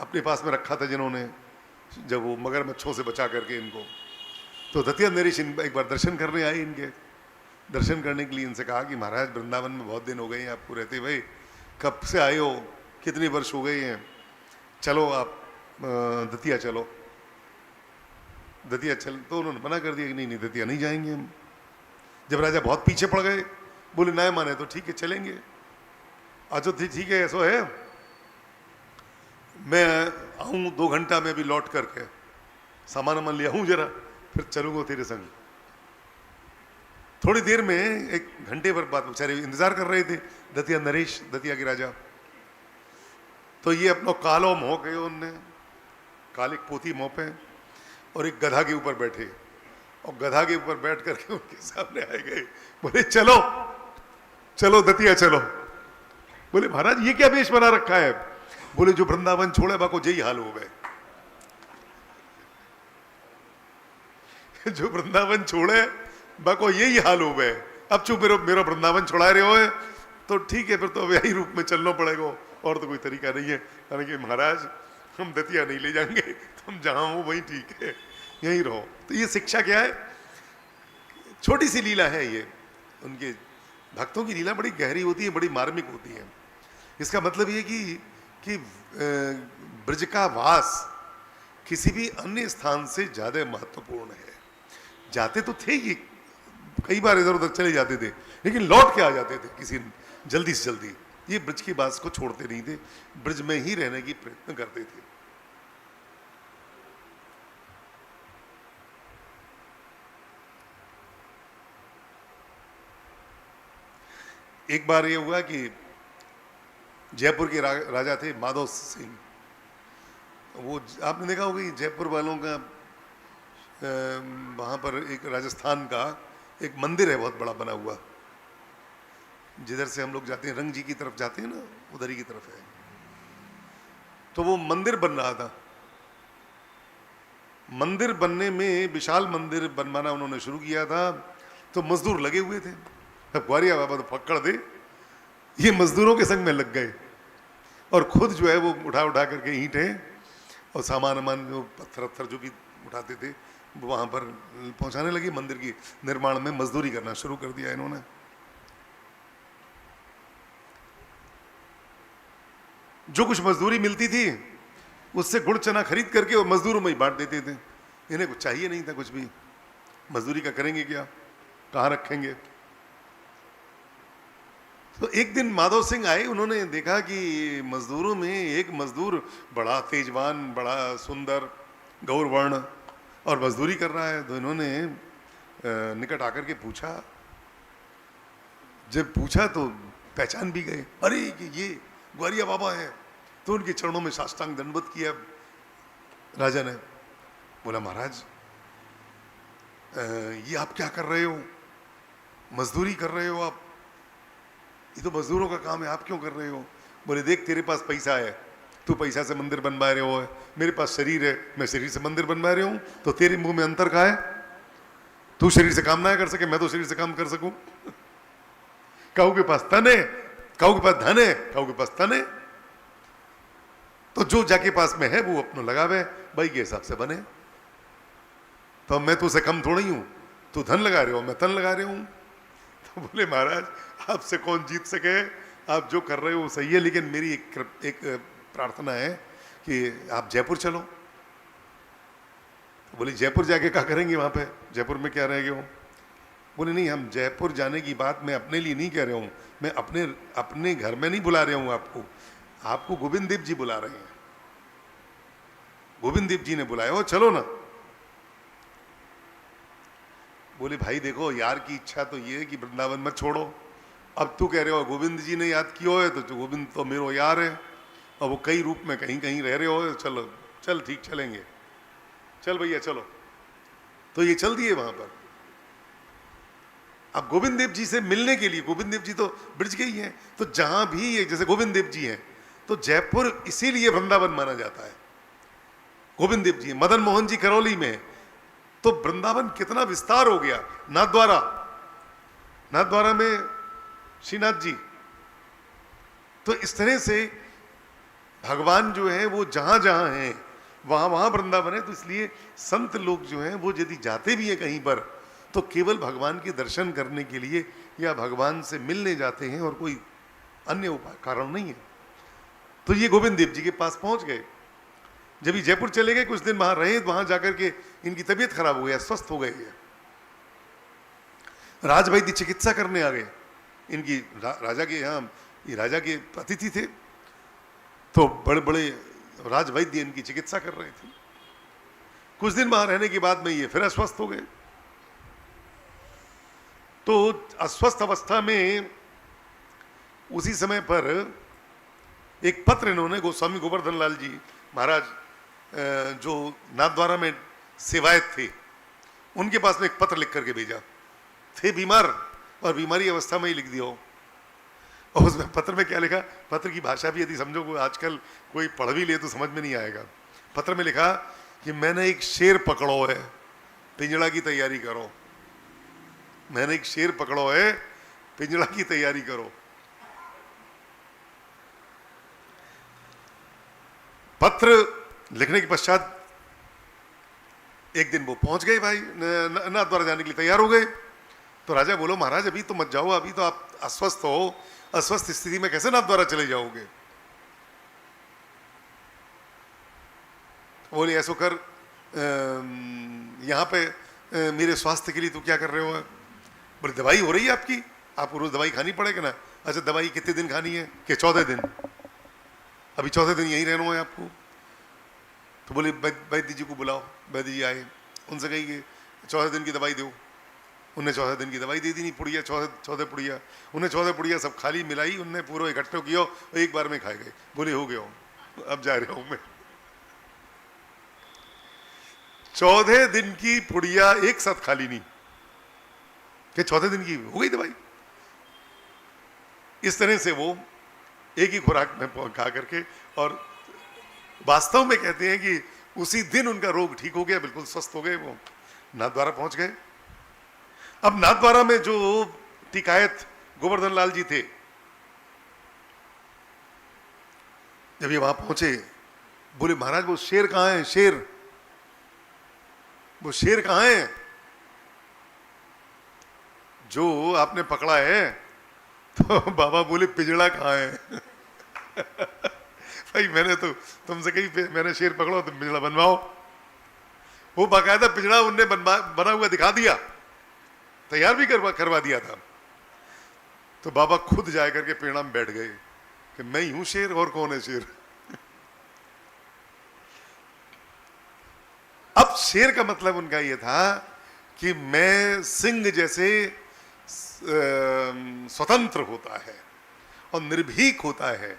अपने पास में रखा था जिन्होंने, जब वो मगरमच्छों से बचा करके इनको, तो दतिया नरेश एक बार दर्शन करने आए इनके। दर्शन करने के लिए इनसे कहा कि महाराज वृंदावन में बहुत दिन हो गए हैं आपको रहते, भाई कब से आए हो, कितने वर्ष हो गए हैं, चलो आप दतिया चलो। दतिया चल, तो उन्होंने मना कर दिया कि नहीं नहीं दतिया नहीं जाएंगे हम। जब राजा बहुत पीछे पड़ गए, बोले ना माने तो ठीक है चलेंगे। अच्छा ठीक है, ऐसा है, मैं आऊँ 2 घंटा में भी लौट करके सामान वामान ले आऊँ जरा, फिर चलूंगा तेरे संग। थोड़ी देर में, 1 घंटे पर बाद बेचारे इंतजार कर रहे थे दतिया नरेश, दतिया के राजा। तो ये अपना कालो मोह गए, उनने कालिक पोती मोह पे, और एक गधा के ऊपर बैठे, और गधा के ऊपर बैठ करके उनके सामने आए गए, बोले चलो चलो दतिया चलो। बोले महाराज ये क्या वेश बना रखा है। बोले जो वृंदावन छोड़े बाको यही हाल हो गए। जो वृंदावन छोड़े बाको यही हाल हो गए। अब चुप, मेरा वृंदावन छुड़ा रहे हो, तो ठीक है, फिर तो यही रूप में चलना पड़ेगा, और तो कोई तरीका नहीं है। यानी कि महाराज हम दतिया नहीं ले जाएंगे, तुम जहां हो वहीं ठीक है, यहीं रहो। तो ये शिक्षा क्या है, छोटी सी लीला है ये। उनके भक्तों की लीला बड़ी गहरी होती है, बड़ी मार्मिक होती है। इसका मतलब ये कि ब्रज का वास किसी भी अन्य स्थान से ज्यादा महत्वपूर्ण है। जाते तो थे ये, कई बार इधर उधर चले जाते थे, लेकिन लौट के आ जाते थे किसी जल्दी से जल्दी। ये ब्रज की बात को छोड़ते नहीं थे, ब्रज में ही रहने की प्रयत्न करते थे। एक बार ये हुआ कि जयपुर के राजा थे माधव सिंह। वो आपने देखा होगा कि जयपुर वालों का वहाँ पर एक राजस्थान का एक मंदिर है बहुत बड़ा बना हुआ, जिधर से हम लोग जाते हैं, रंग जी की तरफ जाते हैं ना, उधर ही की तरफ है। तो वो मंदिर बन रहा था। मंदिर बनने में, विशाल मंदिर बनवाना उन्होंने शुरू किया था, तो मजदूर लगे हुए थे। अब ग्वारिया बाबा तो पकड़ दे, ये मजदूरों के संग में लग गए, और खुद जो है वो उठा उठा करके ईंटें और सामान वामान जो पत्थर जो भी उठाते थे वहां पर पहुंचाने लगे। मंदिर की निर्माण में मजदूरी करना शुरू कर दिया इन्होंने। जो कुछ मजदूरी मिलती थी उससे गुड़ चना खरीद करके वो मजदूरों में ही बांट देते थे। इन्हें कुछ चाहिए नहीं था कुछ भी, मजदूरी का करेंगे क्या, कहाँ रखेंगे। तो एक दिन माधव सिंह आए, उन्होंने देखा कि मजदूरों में एक मजदूर बड़ा तेजवान, बड़ा सुंदर, गौरवर्ण, और मजदूरी कर रहा है। तो इन्होंने निकट आकर के पूछा। जब पूछा तो पहचान भी गए, अरे ये ग्वारिया बाबा है। तो उनके चरणों में साष्टांग दंडवत किया राजा ने। बोला महाराज ये आप क्या कर रहे हो, मजदूरी कर रहे हो आप, ये तो मजदूरों का काम है, आप क्यों कर रहे हो। बोले देख तेरे पास पैसा है, तू पैसा से मंदिर बनवा रहे हो, मेरे पास शरीर है, मैं शरीर से मंदिर बनवा रहा हूं, तो तेरे मुंह में अंतर का है। तू शरीर से काम ना कर सके, मैं तो शरीर से काम कर सकूं। काऊ के पास तन है, काऊ के पास धन है, काऊ के पास तन है, तो जो जाके पास में है वो अपना लगावे, भाई के हिसाब से बने। तो मैं तुझसे कम थोड़ी हूं, तू धन लगा रहे हो, मैं तन लगा रहे हूं। तो बोले महाराज आपसे कौन जीत सके, आप जो कर रहे हो सही है, लेकिन मेरी एक प्रार्थना है कि आप जयपुर चलो। तो बोले जयपुर जाके क्या करेंगे वहां पे, जयपुर में क्या रहेंगे हो। बोले नहीं, हम जयपुर जाने की बात मैं अपने लिए नहीं कह रहा हूं, मैं अपने घर में नहीं बुला रहा हूं आपको, आपको गोविंद देव जी बुला रहे हैं, गोविंद देव जी ने बुलाया हो, चलो ना। बोले भाई देखो यार की इच्छा तो ये है कि वृंदावन मत छोड़ो, अब तू कह रहे हो गोविंद जी ने याद किया है, तो गोविंद तो मेरो यार है, और वो कई रूप में कहीं कहीं रह रहे हो, चलो चल ठीक चलेंगे, चल भैया चलो। तो ये चल दिए वहां पर। अब गोविंद देव जी से मिलने के लिए, गोविंद देव जी तो ब्रज के ही हैं, तो जहां भी ये जैसे गोविंद देव जी हैं, तो जयपुर इसीलिए वृंदावन माना जाता है। गोविंद देव जी, मदन मोहन जी करौली में, तो वृंदावन कितना विस्तार हो गया। नाथद्वारा में श्रीनाथ जी, तो इस तरह से भगवान जो है वो जहां जहां हैं वहां वहां वृंदावन है। तो इसलिए संत लोग जो हैं वो यदि जाते भी हैं कहीं पर, तो केवल भगवान के दर्शन करने के लिए या भगवान से मिलने जाते हैं, और कोई अन्य उपाय कारण नहीं है। तो ये गोविंद देव जी के पास पहुंच गए। जब ये जयपुर चले गए, कुछ दिन वहां रहे, वहां जाकर के इनकी तबीयत खराब हो गया, अस्वस्थ हो गए। राजवैद्य चिकित्सा करने आ गए इनकी, राजा के यहाँ, ये राजा के अतिथि थे, तो बड़े बड़े राजवैद्य इनकी चिकित्सा कर रहे थे। कुछ दिन वहां रहने के बाद में ये फिर अस्वस्थ हो गए। तो अस्वस्थ अवस्था में उसी समय पर एक पत्र इन्होंने गोस्वामी गोवर्धन लाल जी महाराज जो नाथद्वारा में सेवायत थे, उनके पास में एक पत्र लिख करके भेजा। थे बीमार, और बीमारी अवस्था में ही लिख दिया। और उसमें पत्र में क्या लिखा, पत्र की भाषा भी यदि समझो आजकल कोई पढ़ भी ले तो समझ में नहीं आएगा। पत्र में लिखा कि मैंने एक शेर पकड़ो है, पिंजड़ा की तैयारी करो। मैंने एक शेर पकड़ो है, पिंजड़ा की तैयारी करो। पत्र लिखने के पश्चात एक दिन वो पहुंच गए भाई, नाथद्वारा जाने के लिए तैयार हो गए। तो राजा बोलो महाराज अभी तो मत जाओ, अभी तो आप अस्वस्थ हो, अस्वस्थ स्थिति में कैसे नाथद्वारा चले जाओगे। बोले ऐसो कर, यहाँ पे मेरे स्वास्थ्य के लिए तो क्या कर रहे हो। बोले दवाई हो रही है आपकी, आपको रोज दवाई खानी पड़ेगा ना। अच्छा दवाई कितने दिन खानी है, कि 14 दिन, अभी 14 दिन यहीं रहना है आपको। तो बोले वैद्य जी को बुलाओ। वैद्य जी आए, उनसे कही कि 14 दिन की दवाई दो। उन्हें 14 दिन की दवाई दे दी, नहीं पुड़िया 14 पुड़िया, उन्हें 14 पुड़िया सब खाली मिलाई, उनने पूरा इकट्ठे किया, एक बार में खाए गए। बोले हो गया हूँ, अब जा रहा हूं मैं। 14 दिन की पुड़िया एक साथ खाली नहीं, कि 14 दिन की हो गई दवाई। इस तरह से वो एक ही खुराक में खा करके, और वास्तव में कहते हैं कि उसी दिन उनका रोग ठीक हो गया, बिल्कुल स्वस्थ हो गए। वो नाथद्वारा पहुंच गए। अब नाथद्वारा में जो टिकायत गोवर्धन लाल जी थे, जब ये वहां पहुंचे, बोले महाराज वो शेर कहां है, शेर, वो शेर कहां है जो आपने पकड़ा है। तो बाबा बोले पिंजड़ा कहां है। भाई मैंने तो तुमसे कही मैंने शेर पकड़ो, तुम पिंजड़ा बनवाओ। वो बाकायदा पिंजड़ा उनने बना हुआ दिखा दिया, तैयार भी करवा दिया था। तो बाबा खुद जाए करके पिंजड़ा में बैठ गए कि मैं ही हूं शेर, और कौन है शेर। अब शेर का मतलब उनका यह था कि मैं सिंह जैसे स्वतंत्र होता है और निर्भीक होता है,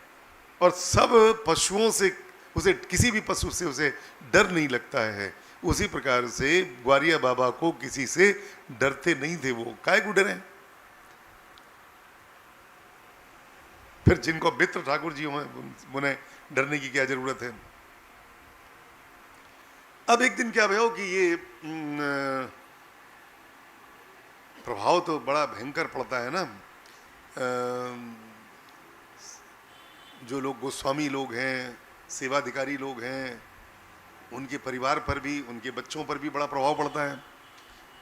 और सब पशुओं से उसे, किसी भी पशु से उसे डर नहीं लगता है। उसी प्रकार से ग्वारिया बाबा को किसी से डरते नहीं थे। वो काहे को डरे। फिर जिनको मित्र ठाकुर जी उन्हें डरने की क्या जरूरत है। अब एक दिन क्या भैया कि ये प्रभाव तो बड़ा भयंकर पड़ता है ना। जो लोग गोस्वामी लोग हैं, सेवाधिकारी लोग हैं, उनके परिवार पर भी, उनके बच्चों पर भी बड़ा प्रभाव पड़ता है।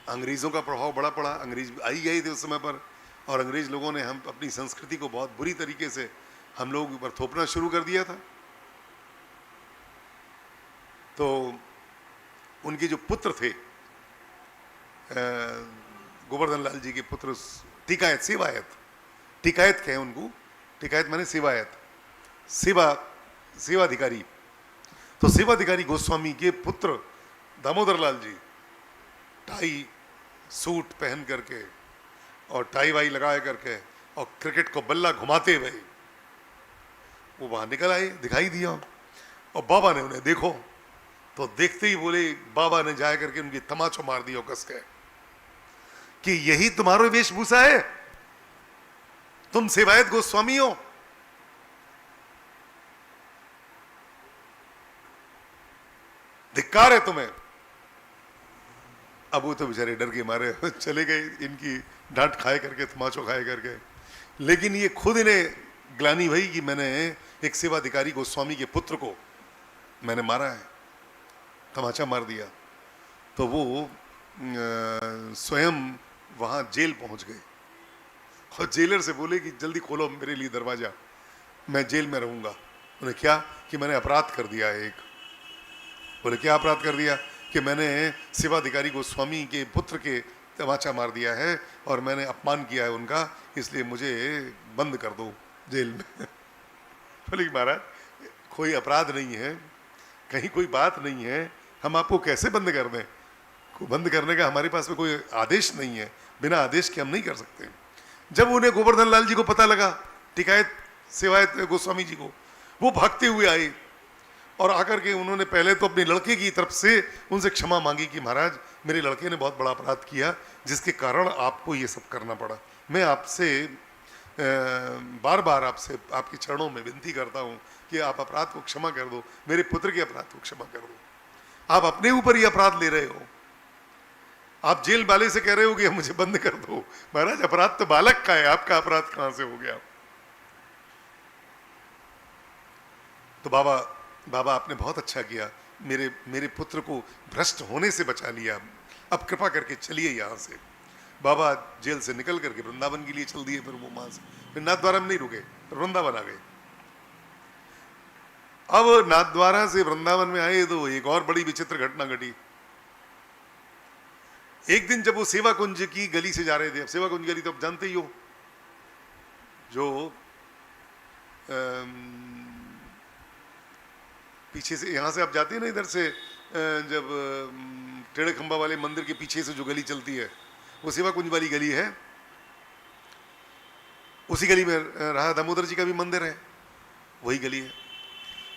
अंग्रेज़ों का प्रभाव बड़ा पड़ा, अंग्रेज आई गए थे उस समय पर, और अंग्रेज लोगों ने हम अपनी संस्कृति को बहुत बुरी तरीके से हम लोग ऊपर थोपना शुरू कर दिया था। तो उनके जो पुत्र थे, गोवर्धन लाल जी के पुत्र टिकायत, सेवायत, टिकायत कहें उनको, टिकायत माने सेवायत, सेवाधिकारी। तो सेवाधिकारी गोस्वामी के पुत्र दामोदर लाल जी टाई सूट पहन करके और टाई वाई लगाए करके और क्रिकेट को बल्ला घुमाते हुए वो वहां निकल आए, दिखाई दिया। और बाबा ने उन्हें देखो तो देखते ही बोले, बाबा ने जाकर करके उनकी तमाचो मार दिया कस के कि यही तुम्हारा वेशभूषा है, तुम सेवायत गोस्वामी हो। धिक्कार है तुम्हें। अब वो तो बेचारे डर के मारे चले गए, इनकी डांट खाए करके, तमाचो खाए करके। लेकिन ये खुद इन्हें ग्लानि भई कि मैंने एक सेवाधिकारी गोस्वामी के पुत्र को मैंने मारा है, तमाचा मार दिया। तो वो स्वयं वहां जेल पहुंच गए और जेलर से बोले कि जल्दी खोलो मेरे लिए दरवाजा, मैं जेल में रहूंगा। उन्हें क्या कि मैंने अपराध कर दिया है एक। बोले क्या अपराध कर दिया? कि मैंने सेवाधिकारी गोस्वामी के पुत्र के तमाचा मार दिया है और मैंने अपमान किया है उनका, इसलिए मुझे बंद कर दो जेल में। बोले महाराज कोई अपराध नहीं है, कहीं कोई बात नहीं है, हम आपको कैसे बंद कर दें? बंद करने का हमारे पास में कोई आदेश नहीं है, बिना आदेश के हम नहीं कर सकते। जब उन्हें गोवर्धन लाल जी को पता लगा, टिकायत सेवायत गोस्वामी जी को, वो भागते हुए आए और आकर के उन्होंने पहले तो अपने लड़के की तरफ से उनसे क्षमा मांगी कि महाराज मेरे लड़के ने बहुत बड़ा अपराध किया जिसके कारण आपको ये सब करना पड़ा। मैं आपसे बार बार आपसे आपके चरणों में विनती करता हूँ कि आप अपराध को क्षमा कर दो, मेरे पुत्र के अपराध को क्षमा कर दो। आप अपने ऊपर ही अपराध ले रहे हो, आप जेल वाले से कह रहे हो कि मुझे बंद कर दो। महाराज अपराध तो बालक का है, आपका अपराध कहां से हो गया? तो बाबा आपने बहुत अच्छा किया, मेरे पुत्र को भ्रष्ट होने से बचा लिया, अब कृपा करके चलिए यहाँ से। बाबा जेल से निकल करके वृंदावन के लिए चल दिए। फिर वो वहां से फिर नाथद्वारा में नहीं रुके, वृंदावन आ गए। अब नाथद्वारा से वृंदावन में आए तो एक और बड़ी विचित्र घटना घटी। एक दिन जब वो सेवा कुंज की गली से जा रहे थे, अब सेवा कुंज गली तो आप जानते ही हो, जो पीछे से यहाँ से आप जाते हैं ना, इधर से जब टेढ़े खंबा वाले मंदिर के पीछे से जो गली चलती है वो सेवा कुंज वाली गली है। उसी गली में राधा दामोदर जी का भी मंदिर है, वही गली है।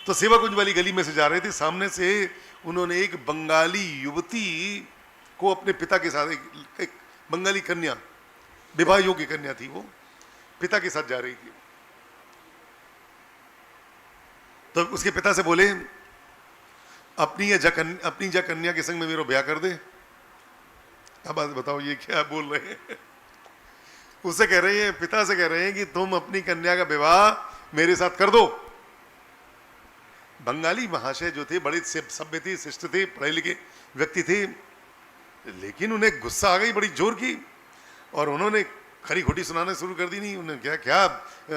तो सेवा कुंज वाली गली में से जा रहे थे, सामने से उन्होंने एक बंगाली युवती को अपने पिता के साथ, एक बंगाली कन्या, विवाह योग्य कन्या थी, वो पिता के साथ जा रही थी। तो उसके पिता से बोले अपनी जा कन्या के संग में मेरा ब्याह कर दे। अब बताओ ये क्या बोल रहे हैं? उससे कह रहे हैं, पिता से कह रहे हैं कि तुम अपनी कन्या का विवाह मेरे साथ कर दो। बंगाली महाशय जो थे बड़े सभ्य थे, शिष्ट थे, पढ़े लिखे व्यक्ति थे, लेकिन उन्हें गुस्सा आ गई बड़ी जोर की और उन्होंने खरी खोटी सुनाना शुरू कर दी। नहीं, उन्हें क्या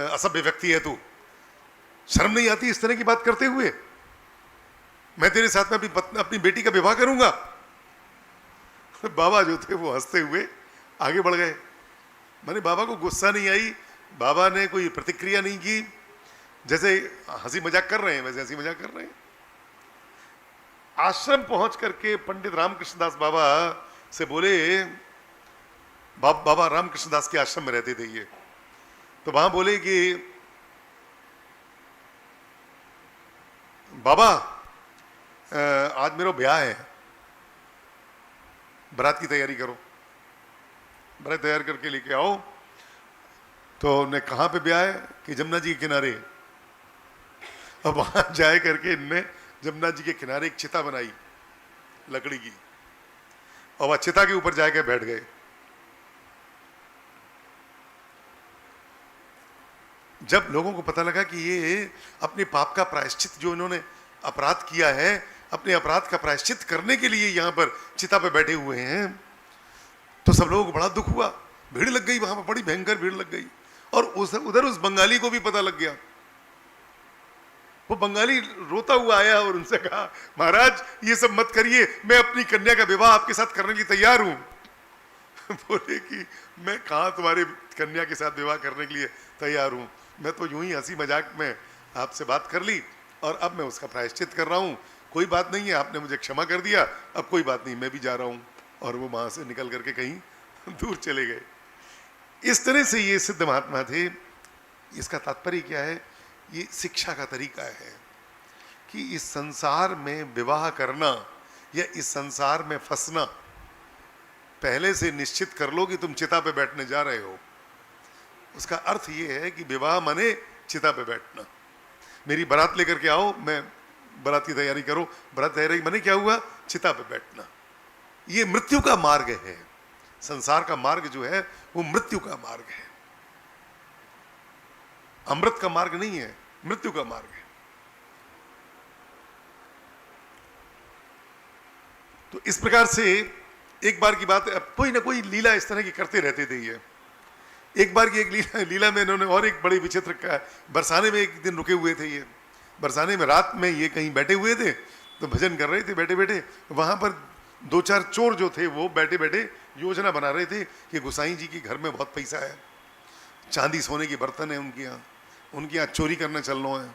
असभ्य व्यक्ति है तू, शर्म नहीं आती इस तरह की बात करते हुए? मैं तेरे साथ में अपनी बेटी का विवाह करूंगा। बाबा जो थे वो हंसते हुए आगे बढ़ गए। मैंने बाबा को गुस्सा नहीं आई, बाबा ने कोई प्रतिक्रिया नहीं की, जैसे हंसी मजाक कर रहे हैं वैसे हंसी मजाक कर रहे हैं। आश्रम पहुंच करके पंडित रामकृष्ण दास बाबा से बोले, बाबा रामकृष्ण दास के आश्रम में रहते थे ये, तो वहां बोले कि बाबा आज मेरा ब्याह है, बारात की तैयारी करो, बारात तैयार करके लेके आओ। तो उन्हें कहाँ पे ब्याह है? कि जमुना जी के किनारे। अब वहां जाए करके इनने जमुना जी के किनारे एक चिता बनाई लकड़ी की, और वह चिता के ऊपर जाके बैठ गए। जब लोगों को पता लगा कि ये अपने पाप का प्रायश्चित, जो इन्होंने अपराध किया है, अपने अपराध का प्रायश्चित करने के लिए यहाँ पर चिता पे बैठे हुए हैं, तो सब लोगों को बड़ा दुख हुआ। भीड़ लग गई वहां पर, बड़ी भयंकर भीड़ लग गई। और उधर उस बंगाली को भी पता लग गया। वो बंगाली रोता हुआ आया और उनसे कहा, महाराज ये सब मत करिए, मैं अपनी कन्या का विवाह आपके साथ करने के लिए तैयार हूं। बोले कि मैं कहाँ तुम्हारे कन्या के साथ विवाह करने के लिए तैयार हूं, मैं तो यूं ही हंसी मजाक में आपसे बात कर ली और अब मैं उसका प्रायश्चित कर रहा हूं। कोई बात नहीं है, आपने मुझे क्षमा कर दिया, अब कोई बात नहीं, मैं भी जा रहा हूं। और वो वहां से निकल करके कहीं दूर चले गए। इस तरह से ये सिद्ध महात्मा थे। इसका तात्पर्य क्या है? ये शिक्षा का तरीका है कि इस संसार में विवाह करना या इस संसार में फंसना, पहले से निश्चित कर लो कि तुम चिता पे बैठने जा रहे हो। उसका अर्थ ये है कि विवाह माने चिता पे बैठना। मेरी बारात लेकर के आओ, मैं बारात की तैयारी करो। बारात तैयारी माने क्या हुआ? चिता पे बैठना। ये मृत्यु का मार्ग है। संसार का मार्ग जो है वो मृत्यु का मार्ग है, अमृत का मार्ग नहीं है, मृत्यु का मार्ग है। तो इस प्रकार से एक बार की बात है, अब कोई ना कोई लीला इस तरह की करते रहते थे ये। एक बार की एक लीला में इन्होंने और एक बड़ी विचित्र का, बरसाने में एक दिन रुके हुए थे ये। बरसाने में रात में ये कहीं बैठे हुए थे तो भजन कर रहे थे बैठे बैठे। वहां पर दो चार चोर जो थे वो बैठे बैठे योजना बना रहे थे कि गोसाई जी के घर में बहुत पैसा है, चांदी सोने के बर्तन है उनके यहाँ चोरी करने चलना है।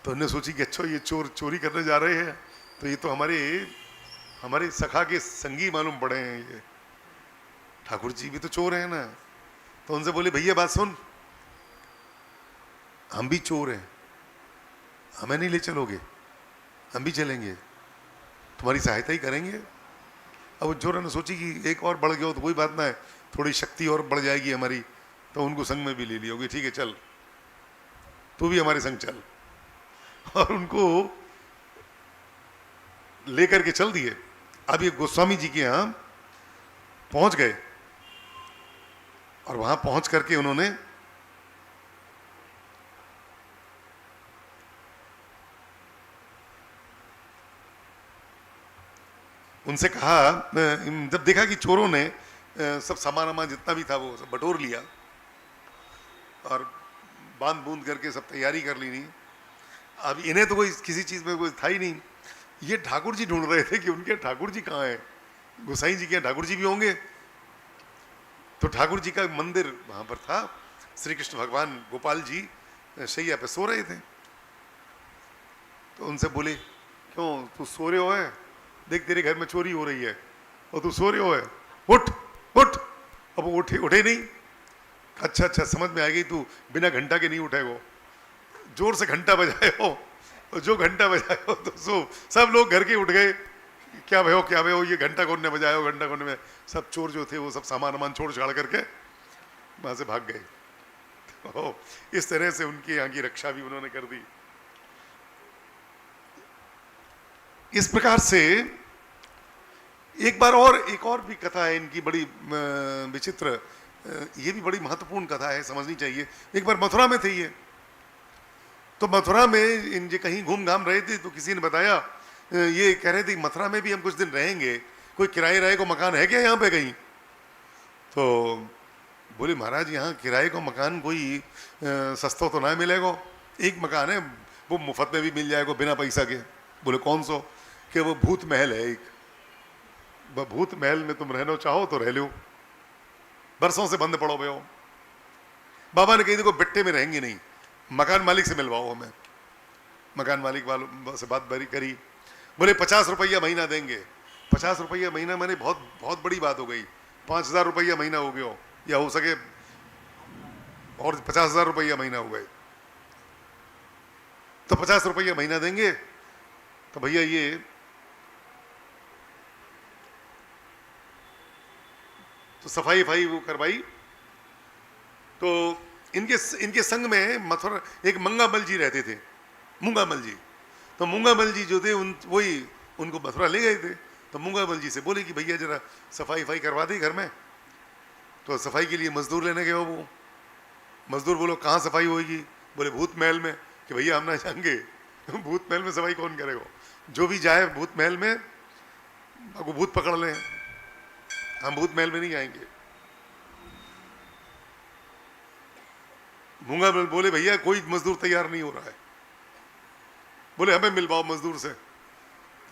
तो उन्होंने सोची कि अच्छा ये चोर चोरी करने जा रहे हैं, तो ये तो हमारे सखा के संगी मालूम पड़े हैं, ये ठाकुर जी भी तो चोर है ना। तो उनसे बोले, भैया बात सुन, हम भी चोर हैं, हमें नहीं ले चलोगे? हम भी चलेंगे, तुम्हारी सहायता ही करेंगे। अब चोरों ने सोची कि एक और बढ़ गया हो तो कोई बात ना है, थोड़ी शक्ति और बढ़ जाएगी हमारी, तो उनको संग में भी ले लिया। ठीक है चल, तू भी हमारे संग चल। और उनको लेकर के चल दिए। अब ये गोस्वामी जी के यहां पहुंच गए और वहां पहुंच करके उन्होंने उनसे कहा, जब देखा कि चोरों ने सब सामान वामान जितना भी था वो सब बटोर लिया और बांध बूंद करके सब तैयारी कर ली। नहीं, अब इन्हें तो कोई किसी चीज में कोई था ही नहीं। ये ठाकुर जी ढूंढ रहे थे कि उनके ठाकुर जी कहाँ हैं, गोसाई जी के ठाकुर जी भी होंगे। तो ठाकुर जी का मंदिर वहां पर था। श्री कृष्ण भगवान गोपाल जी शैया पे सो रहे थे। तो उनसे बोले, क्यों तू सो रहे हो है? देख तेरे घर में चोरी हो रही है और तू सो रहे हो है, उठ उठ। अब वो उठे नहीं। अच्छा अच्छा, समझ में आ गई, तू बिना घंटा के नहीं उठेगो, जोर से घंटा बजाए हो, और जो घंटा बजाए हो तो सो। सब लोग घर के उठ गए, क्या भयो क्या भयो, ये घंटा कौन ने बजाया हो, घंटा कौन ने। सब चोर जो थे वो सब सामान वामान छोड़ छाड़ करके वहां से भाग गए। तो इस तरह से उनके यहाँ की रक्षा भी उन्होंने कर दी। इस प्रकार से एक और भी कथा है इनकी, बड़ी विचित्र, ये भी बड़ी महत्वपूर्ण कथा है, समझनी चाहिए। एक बार मथुरा में थे ये, तो मथुरा में इन ये कहीं घूम घाम रहे थे, तो किसी ने बताया, ये कह रहे थे मथुरा में भी हम कुछ दिन रहेंगे, कोई किराए राय को मकान है क्या यहाँ पे कहीं? तो बोले, महाराज यहाँ किराए को मकान कोई सस्ता तो ना मिलेगा, एक मकान है वो मुफ्त में भी मिल जाएगा बिना पैसा के। बोले कौन सो? कि वो भूत महल है एक, भूत महल में तुम रहना चाहो तो रह लो, बरसों से बंद पड़ो भैया। बाबा ने कही देखो बिट्टे में रहेंगे नहीं, मकान मालिक से मिलवाओ हमें। मकान मालिक वालों से बात बारी करी, बोले 50 रुपया महीना देंगे। 50 रुपया महीना मैंने बहुत बहुत बड़ी बात हो गई, 5000 रुपया महीना हो गया, या हो सके और 50,000 रुपया महीना हो गए। तो 50 रुपया महीना देंगे। तो भैया ये तो सफाई वो करवाई। तो इनके संग में मथुरा एक मंगामल जी रहते थे, मूंगामल जी। तो मूंगामल जी जो थे वही उनको मथुरा ले गए थे। तो मूंगामल जी से बोले कि भैया जरा सफाई करवा दे घर में। तो सफाई के लिए मजदूर लेने गए वो मजदूर बोलो कहाँ सफाई होगी? बोले भूत महल में। कि भैया हम ना जाएंगे, भूत महल में सफाई कौन करेगा? जो भी जाए भूत महल में, आपको भूत पकड़ लें, हम भूत महल में नहीं जाएंगे। मूंगा बोले भैया कोई मजदूर तैयार नहीं हो रहा है। बोले हमें मिलवाओ मजदूर से।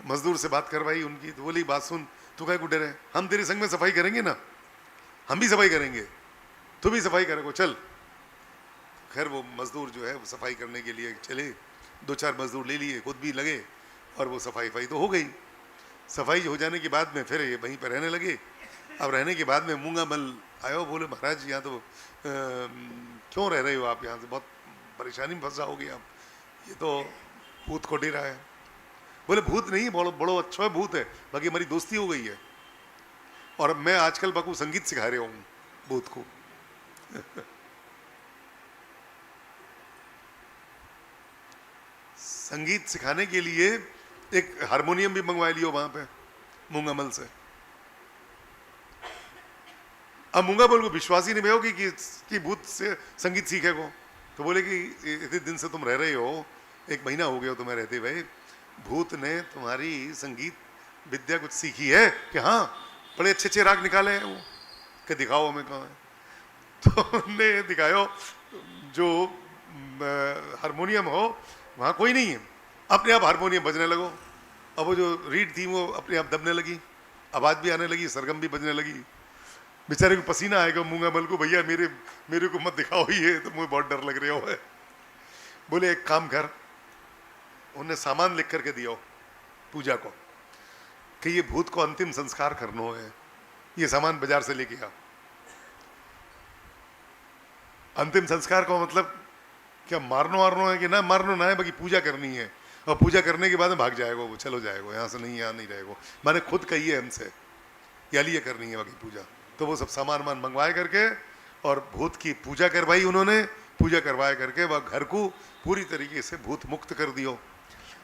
मजदूर से बात करवाई उनकी, तो बोली बात सुन, तू क्या को डरे, हम तेरे संग में सफाई करेंगे ना, हम भी सफाई करेंगे, तू भी सफाई करेगा, चल। खैर वो मजदूर जो है वो सफाई करने के लिए चले, 2-4 मजदूर ले लिए, खुद भी लगे, और वो सफाई तो हो गई। सफाई हो जाने के बाद में फिर ये वहीं पर रहने लगे। अब रहने के बाद में मूंगा मल आयो, बोले महाराज यहाँ तो क्यों रह रहे हो आप, यहाँ से बहुत परेशानी में फंसा हो गया आप, ये तो भूत को डेरा है। बोले भूत नहीं, बड़ो अच्छा भूत है, बाकी हमारी दोस्ती हो गई है, और मैं आजकल बाकू संगीत सिखा रहा हूँ भूत को। संगीत सिखाने के लिए एक हारमोनियम भी मंगवा लियो वहां पे मूंगामल से। अब मूंगामल को विश्वास ही नहीं होगी कि भूत से संगीत सीखेगो। तो बोले कि इतने दिन से तुम रह रहे हो, 1 महीना हो गया तुम्हें रहते हुए, भूत ने तुम्हारी संगीत विद्या कुछ सीखी है? कि हाँ, बड़े अच्छे राग निकाले हैं वो। कि दिखाओ हमें कहाँ है। तो उन्होंने दिखायो, जो हारमोनियम हो वहाँ कोई नहीं है, अपने आप हारमोनियम बजने लगो। अब वो जो रीड थी वो अपने आप दबने लगी, आवाज़ भी आने लगी, सरगम भी बजने लगी। बेचारे को पसीना आएगा मूंगामल को, भैया मेरे को मत दिखाओ ये, तो मुझे बहुत डर लग रहा हो है। बोले एक काम कर, उन्हें सामान लिख करके दियो पूजा को, कि ये भूत को अंतिम संस्कार करना है, ये सामान बाजार से लेके आ। अंतिम संस्कार का मतलब क्या, मारनो है कि ना मारनो ना है, बाकी पूजा करनी है, और पूजा करने के बाद में भाग जाएगा वो, चलो जाएगा यहाँ से, नहीं यहाँ नहीं रहेगा। मैंने खुद कही है हमसे, या लिए करनी है बाकी पूजा। तो वो सब सामान मंगवाए करके और भूत की पूजा करवाई उन्होंने। पूजा करवाए करके वह घर को पूरी तरीके से भूत मुक्त कर दियो।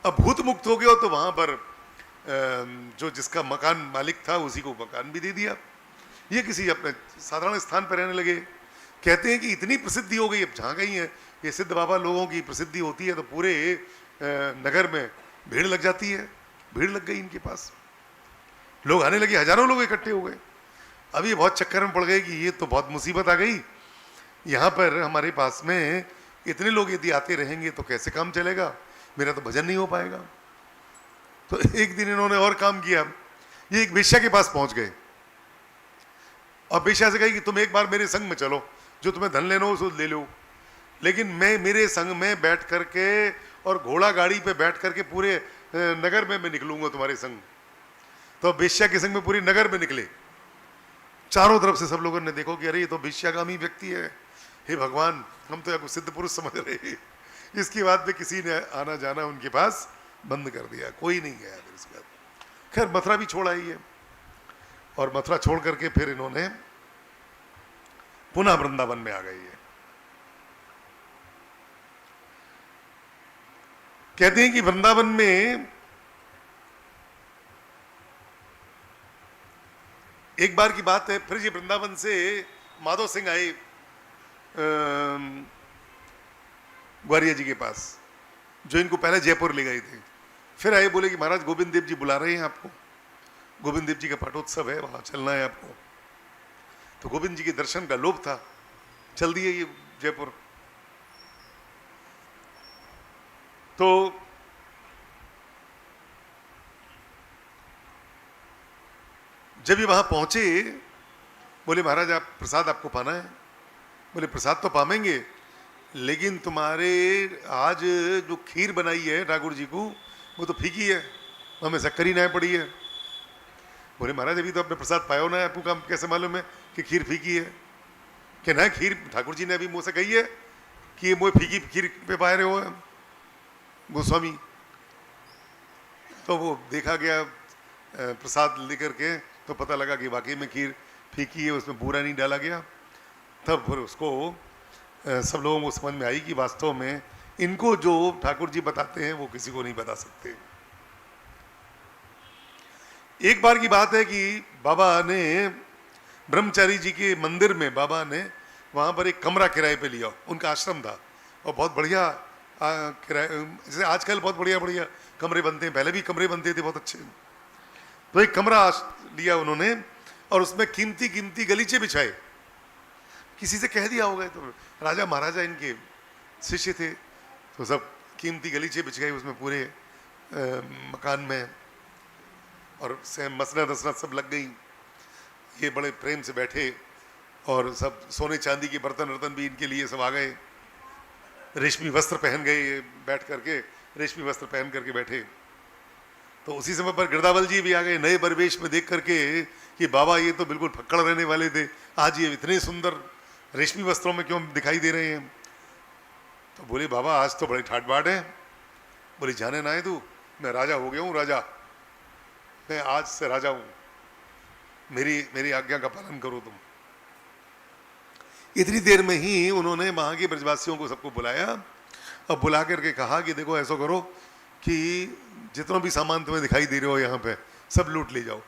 अब भूत मुक्त हो गया तो वहाँ पर जो जिसका मकान मालिक था उसी को मकान भी दे दिया। ये किसी अपने साधारण स्थान पर रहने लगे। कहते हैं कि इतनी प्रसिद्धि हो गई, अब जहाँ गई है ये सिद्ध बाबा लोगों की प्रसिद्धि होती है तो पूरे नगर में भीड़ लग जाती है। भीड़ लग गई इनके पास, लोग आने लगे, हजारों लोग इकट्ठे हो गए। अब ये बहुत चक्कर में पड़ गए कि ये तो बहुत मुसीबत आ गई, यहाँ पर हमारे पास में इतने लोग यदि आते रहेंगे तो कैसे काम चलेगा, मेरा तो भजन नहीं हो पाएगा। तो एक दिन इन्होंने और काम किया, ये एक वेश्या के पास पहुंच गए और वेश्या से कही कि तुम एक बार मेरे संग में चलो, जो तुम्हें धन लेना हो उसको ले लो, लेकिन मैं मेरे संग में बैठ करके और घोड़ा गाड़ी पे बैठ करके पूरे नगर में मैं निकलूंगा तुम्हारे संग। तो वेश्या के संग में पूरी नगर में निकले। चारों तरफ से सब लोगों ने देखो कि अरे ये तो वेश्यागामी व्यक्ति है, हे भगवान, हम तो या सिद्ध पुरुष समझ रहे। इसके बाद में किसी ने आना जाना उनके पास बंद कर दिया, कोई नहीं गया फिर इसके बाद। खैर मथुरा भी छोड़ आई है, और मथुरा छोड़ करके फिर इन्होंने पुनः वृंदावन में आ गई है। कहते हैं कि वृंदावन में एक बार की बात है, फिर ये वृंदावन से माधव सिंह आए ग्वारिया जी के पास, जो इनको पहले जयपुर ले गए थे। फिर आए, बोले कि महाराज गोविंद देव जी बुला रहे हैं आपको, गोविंद देव जी का पाठोत्सव है, वहां चलना है आपको। तो गोविंद जी के दर्शन का लोभ था, चल दिए ये जयपुर। तो जब ये वहां पहुंचे, बोले महाराज आप प्रसाद आपको पाना है। बोले प्रसाद तो पावेंगे, लेकिन तुम्हारे आज जो खीर बनाई है ठाकुर जी को वो तो फीकी है, हमें शक्कर ही नहीं पड़ी है। बोले महाराज अभी तो आपने प्रसाद पाया ना, आपको काम कैसे मालूम है कि खीर फीकी है? कि ना खीर ठाकुर जी ने अभी मुँह से कही है कि ये मुँह फीकी खीर पे पाए रहे हो गोस्वामी। तो वो देखा गया प्रसाद लेकर के, तो पता लगा कि वाकई में खीर फीकी है, उसमें बूरा नहीं डाला गया। तब फिर उसको सब लोगों को समझ में आई कि वास्तव में इनको जो ठाकुर जी बताते हैं वो किसी को नहीं बता सकते। एक बार की बात है कि बाबा ने ब्रह्मचारी जी के मंदिर में बाबा ने वहाँ पर एक कमरा किराए पे लिया, उनका आश्रम था और बहुत बढ़िया किराए, जैसे आजकल बहुत बढ़िया बढ़िया कमरे बनते हैं, पहले भी कमरे बनते थे बहुत अच्छे। तो एक कमरा लिया उन्होंने और उसमें कीमती कीमती गलीचे बिछाए। किसी से कह दिया होगा, तो राजा महाराजा इनके शिष्य थे, तो सब कीमती गलीचे बिछ गए उसमें पूरे मकान में, और मसनद वसनद सब लग गई। ये बड़े प्रेम से बैठे और सब सोने चांदी के बर्तन वर्तन भी इनके लिए सब आ गए, रेशमी वस्त्र पहन गए, बैठ करके रेशमी वस्त्र पहन करके बैठे। तो उसी समय पर गिरदावल जी भी आ गए नए परिवेश में, देख करके कि बाबा ये तो बिल्कुल फक्कड़ रहने वाले थे, आज ये इतने सुंदर रेशमी वस्त्रों में क्यों दिखाई दे रहे हैं। तो बोले बाबा आज तो बड़ी ठाट बाट है। बोले जाने ना है तू, मैं राजा हो गया हूँ, राजा, मैं आज से राजा हूँ, मेरी आज्ञा का पालन करो तुम। इतनी देर में ही उन्होंने वहां के ब्रजवासियों को सबको बुलाया और बुला करके कहा कि देखो ऐसा करो कि जितना भी सामान तुम्हें दिखाई दे रहे हो यहाँ पे सब लूट ले जाओ।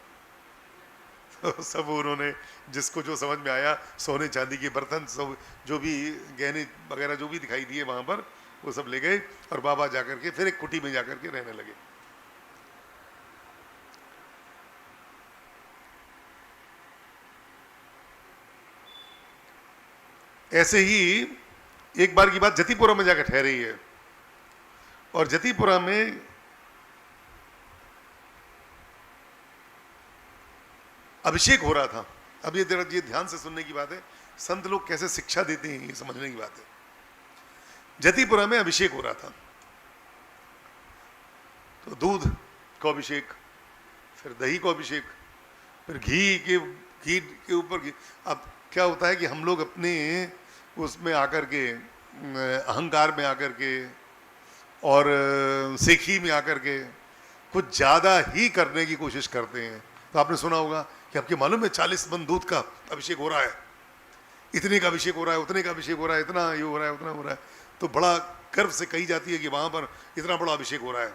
तो सब उन्होंने जिसको जो समझ में आया, सोने चांदी के बर्तन सब, जो भी गहने वगैरह जो भी दिखाई दिए वहां पर, वो सब ले गए और बाबा जाकर के फिर एक कुटी में जाकर के रहने लगे। ऐसे ही एक बार की बात, जतिपुरा में जाकर ठहरी है और जतिपुरा में अभिषेक हो रहा था। अब ये ध्यान से सुनने की बात है, संत लोग कैसे शिक्षा देते हैं ये समझने की बात है। जतिपुरा में अभिषेक हो रहा था, तो दूध को अभिषेक, फिर दही को अभिषेक, फिर घी के ऊपर घी। अब क्या होता है कि हम लोग अपने उसमें आकर के, अहंकार में आकर के और सेखी में आकर के कुछ ज़्यादा ही करने की कोशिश करते हैं। तो आपने सुना होगा कि आपके मालूम है 40 मन दूध का अभिषेक हो रहा है, इतने का अभिषेक हो रहा है, उतने का अभिषेक हो रहा है, इतना ये हो रहा है, उतना हो रहा है। तो बड़ा गर्व से कही जाती है कि वहाँ पर इतना बड़ा अभिषेक हो रहा है।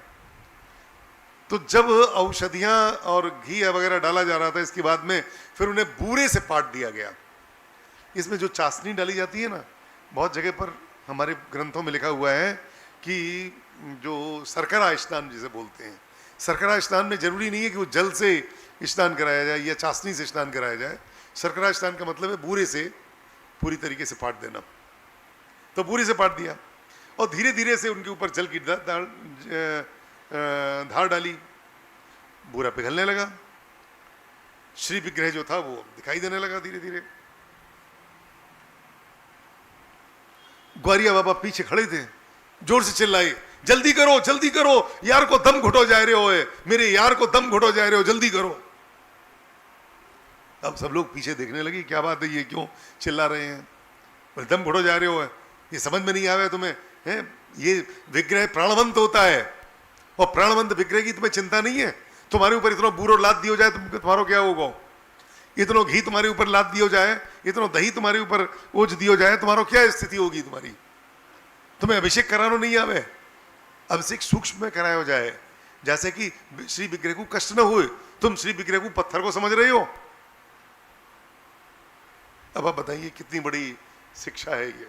तो जब औषधियाँ और घी वगैरह डाला जा रहा था, इसके बाद में फिर उन्हें बूरे से पाट दिया गया। इसमें जो चाशनी डाली जाती है ना, बहुत जगह पर हमारे ग्रंथों में लिखा हुआ है कि जो सरकरा स्नान जिसे बोलते हैं, सरकरा स्नान में जरूरी नहीं है कि वो जल से स्नान कराया जाए या चाशनी से स्नान कराया जाए। सरकरा स्नान का मतलब है बूरे से पूरी तरीके से पाट देना। तो बूरे से पाट दिया और धीरे धीरे से उनके ऊपर जल की धार डाली, बूरा पिघलने लगा, श्री विग्रह जो था वो दिखाई देने लगा धीरे धीरे। ग्वारिया बाबा पीछे खड़े थे, जोर से चिल्लाए, जल्दी करो यार को दम घुटो जा रहे हो, मेरे यार को दम घुटो जा रहे हो, जल्दी करो। अब सब लोग पीछे देखने लगे, क्या बात है, ये क्यों चिल्ला रहे हैं, बोले दम घुटो जा रहे हो, ये समझ में नहीं आया तुम्हें, है ये विग्रह प्राणवंत होता है और प्राणवंत विग्रह की तुम्हें चिंता नहीं है। तुम्हारे ऊपर इतना बूरो लाद दिया जाए तुम्हारा क्या होगा, इतना घी तुम्हारे ऊपर लाद दिया जाए, इतना दही तुम्हारे ऊपर ओझ दिया जाए, तुम्हारा क्या स्थिति होगी तुम्हारी। तुम्हें अभिषेक कराना नहीं आवे, अभिषेक सूक्ष्म में कराया जाए, जैसे कि श्री विग्रह को कष्ट न हुए। तुम श्री विग्रह को पत्थर को समझ रहे हो। अब आप बताइए कितनी बड़ी शिक्षा है ये।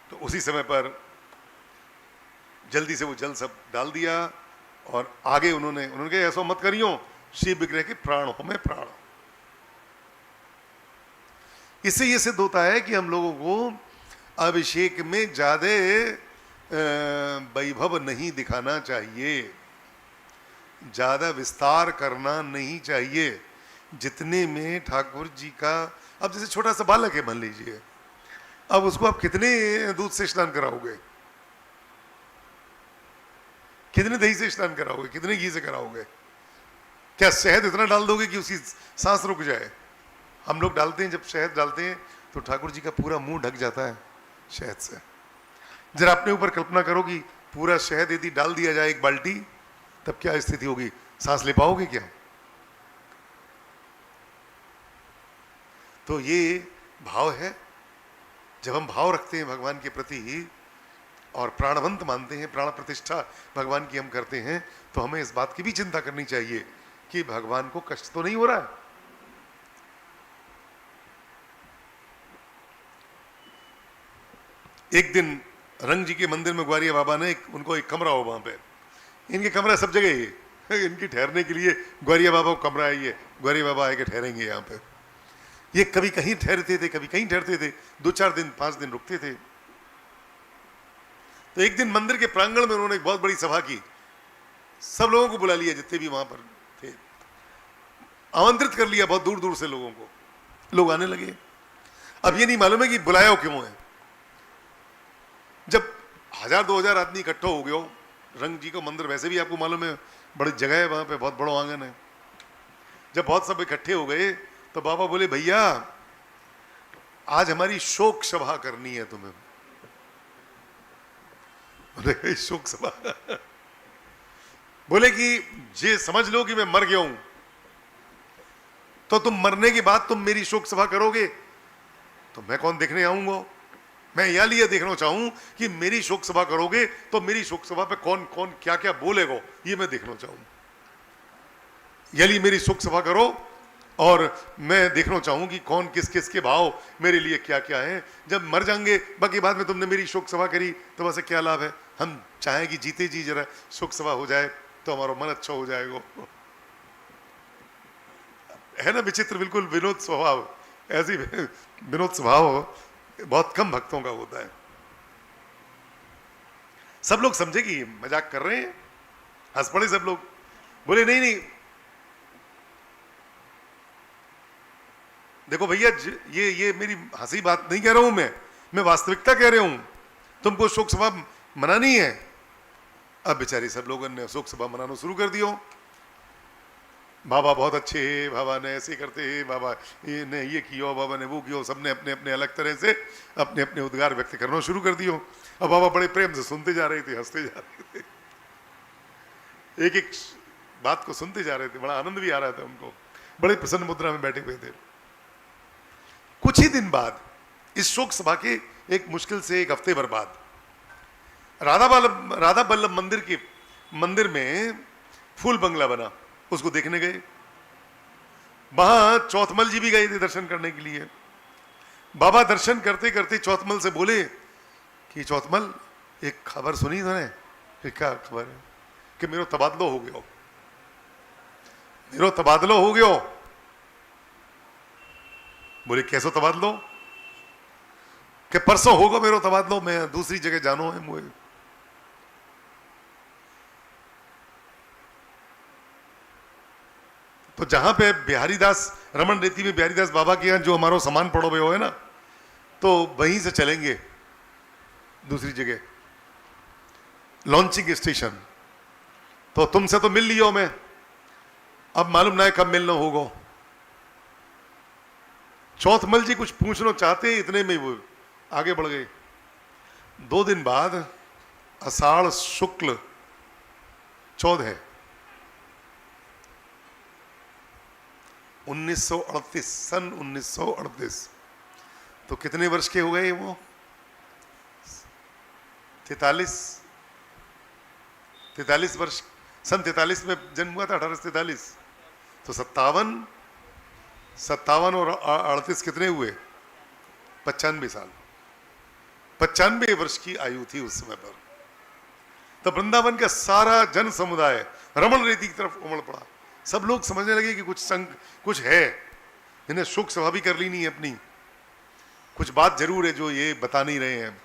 तो उसी समय पर जल्दी से वो जल सब डाल दिया और आगे उन्होंने कहा ऐसा मत करियो, श्री विग्रह के प्राण हो में प्राण। इससे ये सिद्ध होता है कि हम लोगों को अभिषेक में ज्यादा वैभव नहीं दिखाना चाहिए, ज्यादा विस्तार करना नहीं चाहिए। जितने में ठाकुर जी का, अब जैसे छोटा सा बालक है मान लीजिए, अब उसको आप कितने दूध से स्नान कराओगे, कितने दही से स्नान कराओगे, कितने घी से कराओगे? क्या शहद इतना डाल दोगे कि उसकी सांस रुक जाए? हम लोग डालते हैं, जब शहद डालते हैं तो ठाकुर जी का पूरा मुंह ढक जाता है शहद से। जरा अपने ऊपर कल्पना करो कि पूरा शहद यदि डाल दिया जाए एक बाल्टी, तब क्या स्थिति होगी? सांस ले पाओगे क्या? तो ये भाव है। जब हम भाव रखते हैं भगवान के प्रति और प्राणवंत मानते हैं, प्राण प्रतिष्ठा भगवान की हम करते हैं, तो हमें इस बात की भी चिंता करनी चाहिए कि भगवान को कष्ट तो नहीं हो रहा है। एक दिन रंग जी के मंदिर में ग्वारिया बाबा ने उनको एक कमरा हो वहां पे, इनके कमरा सब जगह ही है, इनकी ठहरने के लिए ग्वारिया बाबा को कमरा है, ये ग्वारिया बाबा आके ठहरेंगे यहाँ पे। ये कभी कहीं ठहरते थे, कभी कहीं ठहरते थे, 2-4 दिन 5 दिन रुकते थे। तो एक दिन मंदिर के प्रांगण में उन्होंने एक बहुत बड़ी सभा की, सब लोगों को बुला लिया जितने भी वहां पर थे, आमंत्रित कर लिया बहुत दूर दूर से लोगों को, लोग आने लगे। अब ये नहीं मालूम है कि बुलाया क्यों है। जब 1000-2000 आदमी इकट्ठा हो गया, रंग जी का मंदिर वैसे भी आपको मालूम है बड़ी जगह है, वहां पे बहुत बड़ा आंगन है। जब बहुत सब इकट्ठे हो गए तो बाबा बोले, भैया आज हमारी शोक सभा करनी है तुम्हें। बोले शोक सभा? बोले कि ये समझ लो कि मैं मर गया हूं, तो तुम मरने के बाद तुम मेरी शोक सभा करोगे तो मैं कौन देखने आऊंगा? मैं यह लिए देखना चाहूं कि मेरी शोक सभा करोगे तो मेरी शोक सभा पे कौन कौन क्या क्या बोलेगा, ये मैं देखना चाहूं। यदि मेरी शोक सभा करो और मैं देखना चाहूं कि कौन किस किस के भाव मेरे लिए क्या क्या है। जब मर जाएंगे बाकी बाद में तुमने मेरी शोक सभा करी तो वैसे क्या लाभ है? हम चाहें कि जीते जी जरा शोक सभा हो जाए तो हमारा मन अच्छा हो जाएगा। है ना विचित्र, बिल्कुल विनोद स्वभाव। ऐसी विनोद स्वभाव बहुत कम भक्तों का होता है। सब लोग समझे कि मजाक कर रहे हैं, हंस पड़े सब लोग। बोले नहीं नहीं देखो भैया, ये मेरी हंसी बात नहीं कह रहा हूं, मैं वास्तविकता कह रहा हूं। तुमको शोक सभा मनानी है। अब बेचारे सब लोगों ने शोक सभा मनाना शुरू कर दियो। बाबा बहुत अच्छे है, बाबा ने ऐसे करते हैं, बाबा ने ये किया, बाबा ने वो किया। सबने अपने अपने अलग तरह से अपने अपने उद्गार व्यक्त करना शुरू कर दियो। अब बाबा बड़े प्रेम से सुनते जा रहे थे, हंसते जा रहे थे, एक एक बात को सुनते जा रहे थे। बड़ा आनंद भी आ रहा था उनको, बड़े प्रसन्न मुद्रा में बैठे हुए थे। कुछ ही दिन बाद, इस शोक सभा के एक मुश्किल से 1 हफ्ते भर बाद, राधा बल्लभ मंदिर में फूल बंगला बना, उसको देखने गए। वहां चौथमल जी भी गए थे दर्शन करने के लिए। बाबा दर्शन करते करते चौथमल से बोले कि चौथमल, एक खबर सुनी तूने? क्या खबर है? कि मेरो तबादलो हो गया, मेरो तबादलो हो गया। बोले कैसो तबादलो? कि परसों होगा मेरो तबादलो, मैं दूसरी जगह जानो है मुझे। तो जहां पे बिहारीदास रमन रेती में बिहारीदास बाबा के यहाँ जो हमारा सामान पड़ो हुए हो है ना, तो वहीं से चलेंगे दूसरी जगह, लॉन्चिंग स्टेशन। तो तुमसे तो मिल लियो मैं, अब मालूम ना है कब मिलना होगा। चौथमल जी कुछ पूछना चाहते, इतने में वो आगे बढ़ गए। 2 दिन बाद आषाढ़ शुक्ल 14 है 1938, सन 1938। तो कितने वर्ष के हो गए वो? 43 वर्ष। सन 43 में जन्म हुआ था, 1843। तो 57 और 38 कितने हुए? 95 साल। 95 वर्ष की आयु थी उस समय पर। तो वृंदावन का सारा जन समुदाय रमन रेती की तरफ उमड़ पड़ा। सब लोग समझने लगे कि कुछ है, इन्हें शोक सभा भी कर लेनी है अपनी, कुछ बात जरूर है जो ये बता नहीं रहे हैं।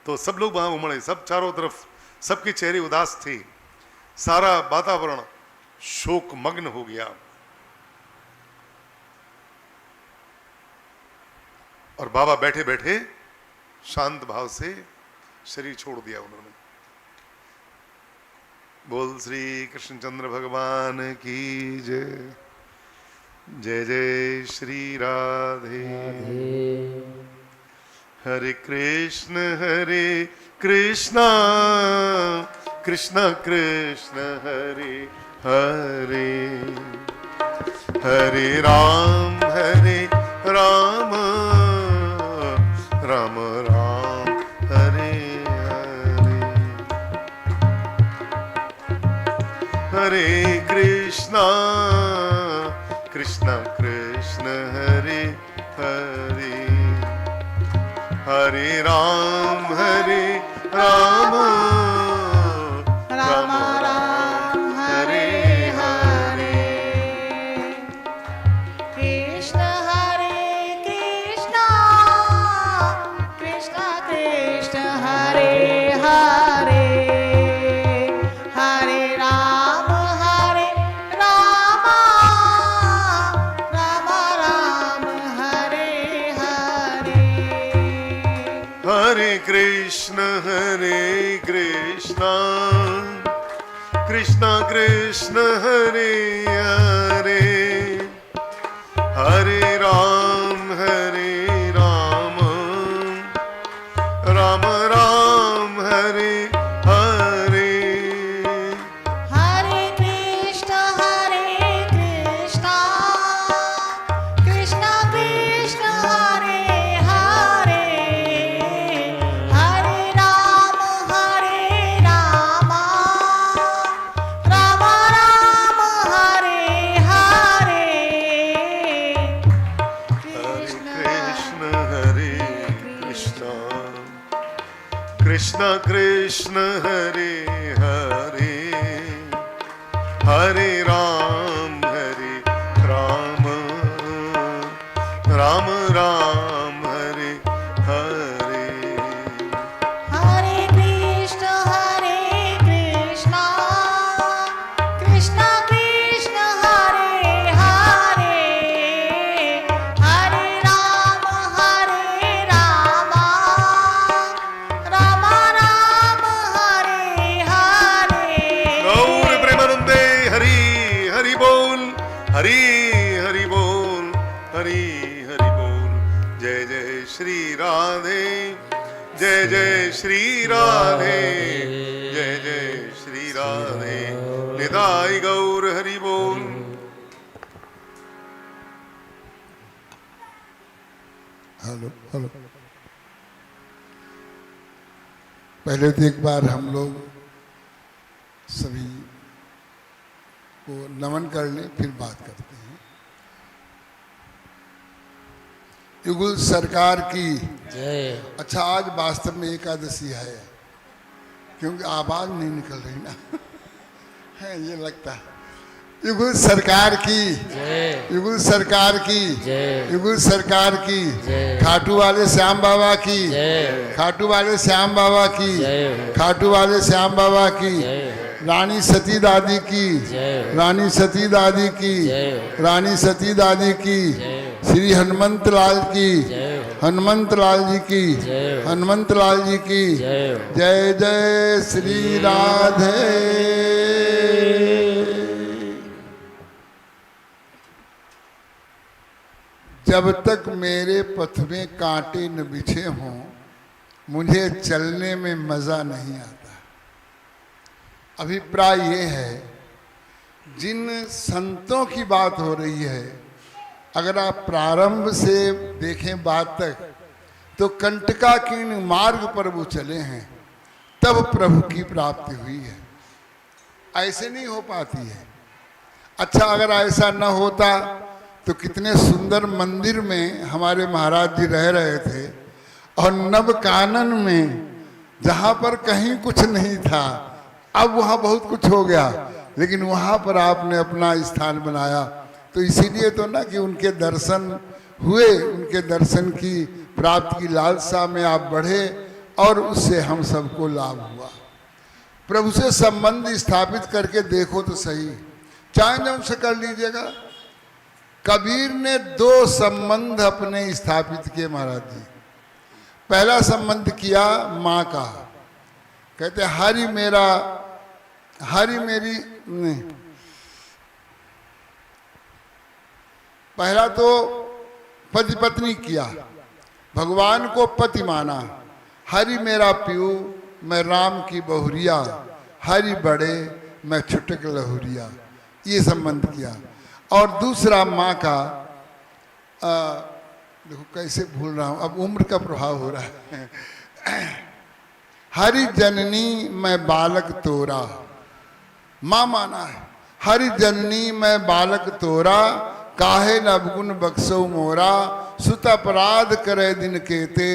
तो सब लोग वहां उमड़े, सब चारों तरफ, सबके चेहरे उदास थे, सारा वातावरण शोक मग्न हो गया। और बाबा बैठे बैठे शांत भाव से शरीर छोड़ दिया उन्होंने। बोल श्री कृष्णचंद्र भगवान की जय। जय जय श्री राधे। हरे कृष्ण कृष्ण कृष्ण हरे हरे, हरे राम राम राम राम हरे हरे, हरे कृष्णा कृष्ण कृष्ण हरे हरे, हरे राम राम राम राम हरे हरे कृष्ण कृष्ण कृष्ण कृष्ण हरे हरे हरे राम राम राम हरे हरे हरे कृष्ण कृष्ण कृष्ण हरे हरे हरे राम राम राम हरे हरे हरे कृष्ण कृष्ण कृष्ण हरे हरे हरे राम राम राम हरे हरे कृष्ण कृष्ण हरे हरे हरे राम राम राम हरे हरे हरे कृष्ण कृष्ण कृष्ण हरे हरे हरे राम राम हरे हरे गौर प्रेमानंदे हरि हरि बोल हरि हरि बोल हरि हरि बोल जय जय श्री राधे जय जय श्री राधे जय जय श्री राधे निताई गौर हरि बोल। हेलो हेलो पहले तो एक बार हम लोग सभी को नमन कर लें फिर बात करते हैं। युगल सरकार की जय। अच्छा आज वास्तव में एकादशी है क्योंकि आवाज नहीं निकल रही ना है ये लगता है। युगल सरकार की जय। युगल सरकार की जय। युगल सरकार की जय। खाटू वाले श्याम बाबा की जय। खाटू वाले श्याम बाबा की जय। खाटू वाले श्याम बाबा की जय। रानी सती दादी की जय। रानी सती दादी की जय। रानी सती दादी की जय। श्री हनुमंत लाल की जय। हनुमंत लाल जी की जय। हनुमंत लाल जी की जय। जय जय श्री राधे। जब तक मेरे पथ में कांटे न बिछे हों मुझे चलने में मजा नहीं आता। अभिप्राय ये है जिन संतों की बात हो रही है अगर आप प्रारंभ से देखें बात तक तो कंटकाकीर्ण मार्ग पर वो चले हैं तब प्रभु की प्राप्ति हुई है। ऐसे नहीं हो पाती है। अच्छा अगर ऐसा न होता तो कितने सुंदर मंदिर में हमारे महाराज जी रह रहे थे और नव कानन में जहाँ पर कहीं कुछ नहीं था अब वहाँ बहुत कुछ हो गया लेकिन वहाँ पर आपने अपना स्थान बनाया। तो इसीलिए तो ना कि उनके दर्शन हुए उनके दर्शन की प्राप्ति की लालसा में आप बढ़े और उससे हम सबको लाभ हुआ। प्रभु से संबंध स्थापित करके देखो तो सही चाहे जौन से कर लीजिएगा। कबीर ने 2 संबंध अपने स्थापित किए महाराज जी। पहला संबंध किया माँ का कहते हरि मेरी नहीं। पहला तो पति पत्नी किया भगवान को पति माना हरि मेरा पीऊ मैं राम की बहुरिया हरि बड़े मैं छुटक लहुरिया ये संबंध किया। और दूसरा माँ का देखो कैसे भूल रहा हूँ अब उम्र का प्रभाव हो रहा है। हरि जननी मैं बालक तोरा माँ माना है हरि जननी मैं बालक तोरा काहे नवगुण बक्सो मोरा सुत अपराध करे दिन केते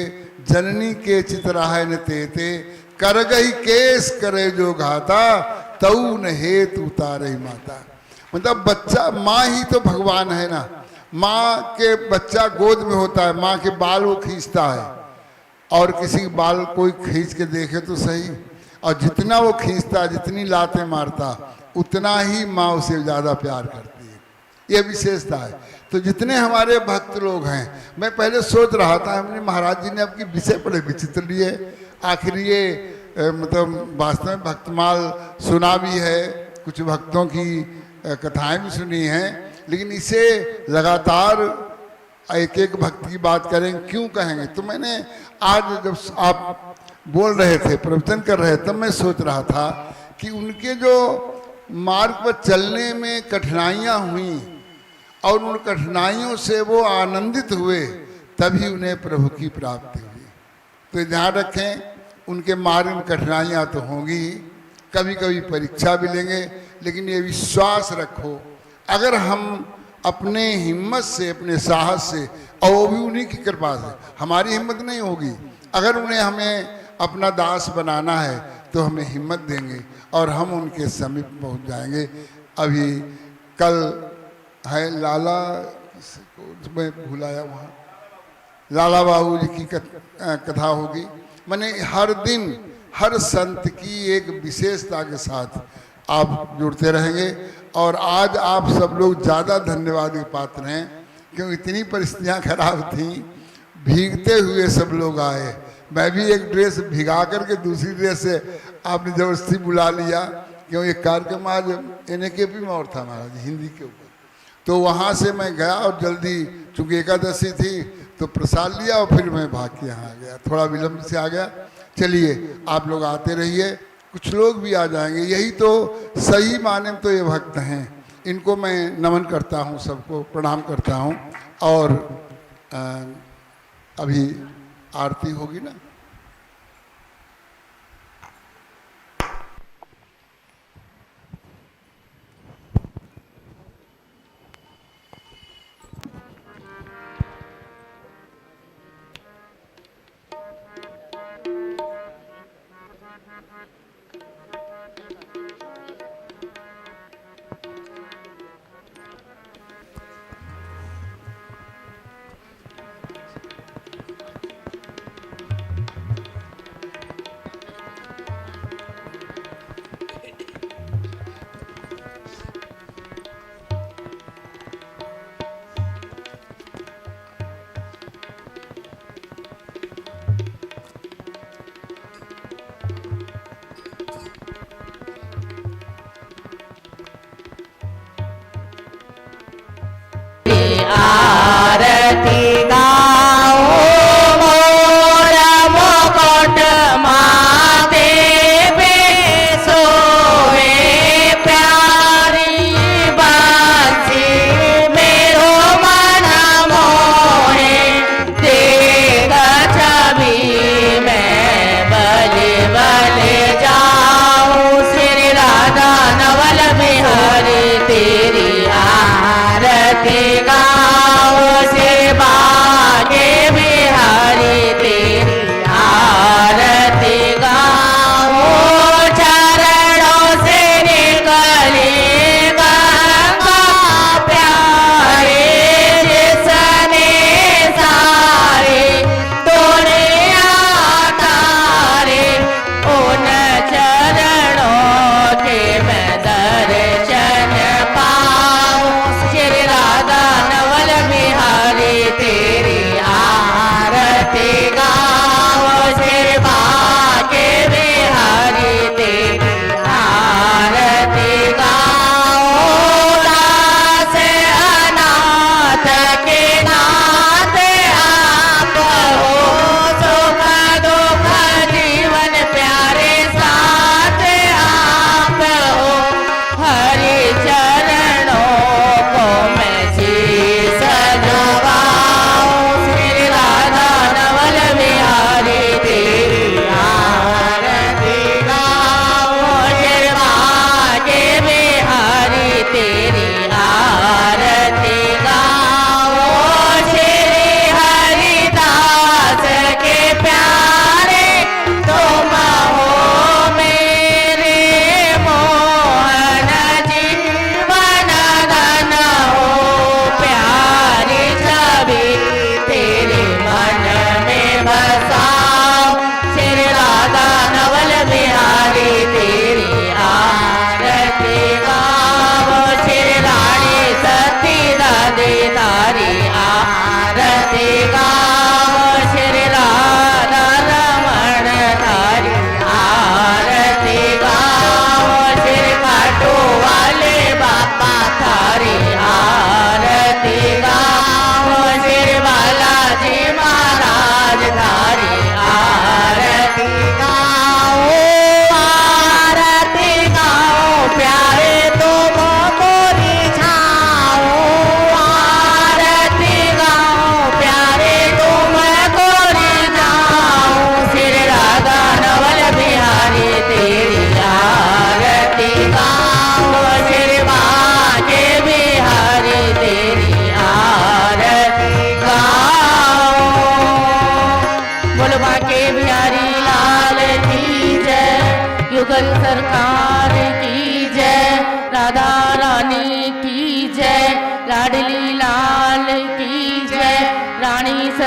जननी के चितराह न तेते, कर गई केस करे जो घाता, तऊ न हेतु उतारे माता। मतलब बच्चा, माँ ही तो भगवान है ना। माँ के बच्चा गोद में होता है, माँ के बाल वो खींचता है, और किसी के बाल कोई खींच के देखे तो सही, और जितना वो खींचता, जितनी लातें मारता, उतना ही माँ उसे ज़्यादा प्यार करती है। ये विशेषता है। तो जितने हमारे भक्त लोग हैं, मैं पहले सोच रहा था, हमने महाराज जी ने आपकी विषय बड़े विचित्र लिए। आखिर ये मतलब वास्तव में भक्तमाल सुना भी है, कुछ भक्तों की कथाएं भी सुनी हैं, लेकिन इसे लगातार एक एक भक्त की बात करें, क्यों कहेंगे? तो मैंने आज जब आप बोल रहे थे, प्रवचन कर रहे थे, तब मैं सोच रहा था कि उनके जो मार्ग पर चलने में कठिनाइयाँ हुई और उन कठिनाइयों से वो आनंदित हुए, तभी उन्हें प्रभु की प्राप्ति हुई। तो ध्यान रखें, उनके मार्ग में कठिनाइयाँ तो होंगी, कभी कभी परीक्षा भी लेंगे, लेकिन ये विश्वास रखो, अगर हम अपने हिम्मत से, अपने साहस से, और वो भी उन्हीं की कृपा से, हमारी हिम्मत नहीं होगी, अगर उन्हें हमें अपना दास बनाना है तो हमें हिम्मत देंगे और हम उनके समीप पहुंच जाएंगे। अभी कल है लाला, मैं भुलाया, वहाँ लाला बाबू जी की कथा होगी। मैंने हर दिन हर संत की एक विशेषता के साथ आप जुड़ते रहेंगे, और आज आप सब लोग ज़्यादा धन्यवाद के पात्र हैं, क्योंकि इतनी परिस्थितियाँ खराब थीं, भीगते हुए सब लोग आए। मैं भी एक ड्रेस भिगा करके दूसरी ड्रेस से आपने जबरदस्ती बुला लिया, क्यों ये कार्यक्रम आज NAKP में और था महाराज, हिंदी के ऊपर। तो वहाँ से मैं गया और जल्दी, चूँकि एकादशी थी, तो प्रसाद लिया और फिर मैं भाग के यहाँ आ गया, थोड़ा विलम्ब से आ गया। चलिए, आप लोग आते रहिए, कुछ लोग भी आ जाएंगे। यही तो सही माने में तो ये भक्त हैं, इनको मैं नमन करता हूँ, सबको प्रणाम करता हूँ। और अभी आरती होगी ना।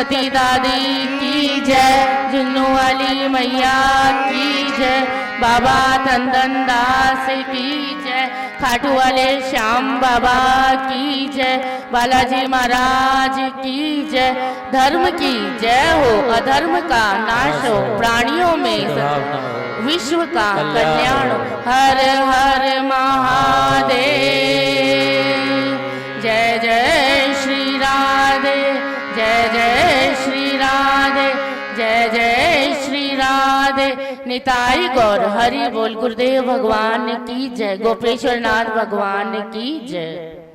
सती दादी की जय, जुन्नू वाली मैया की जय, बाबा तंदन दास की जय, खाटू वाले श्याम बाबा की जय, बालाजी महाराज की जय। धर्म की जय हो, अधर्म का नाश हो, प्राणियों में विश्व का कल्याण हो। हर हर महादेव, जय जय श्री राधे, जय जय श्री राधे, जय जय श्री राधे। निताई गौर हरि बोल। गुरुदेव भगवान की जय, गोपेश्वर नाथ भगवान की जय।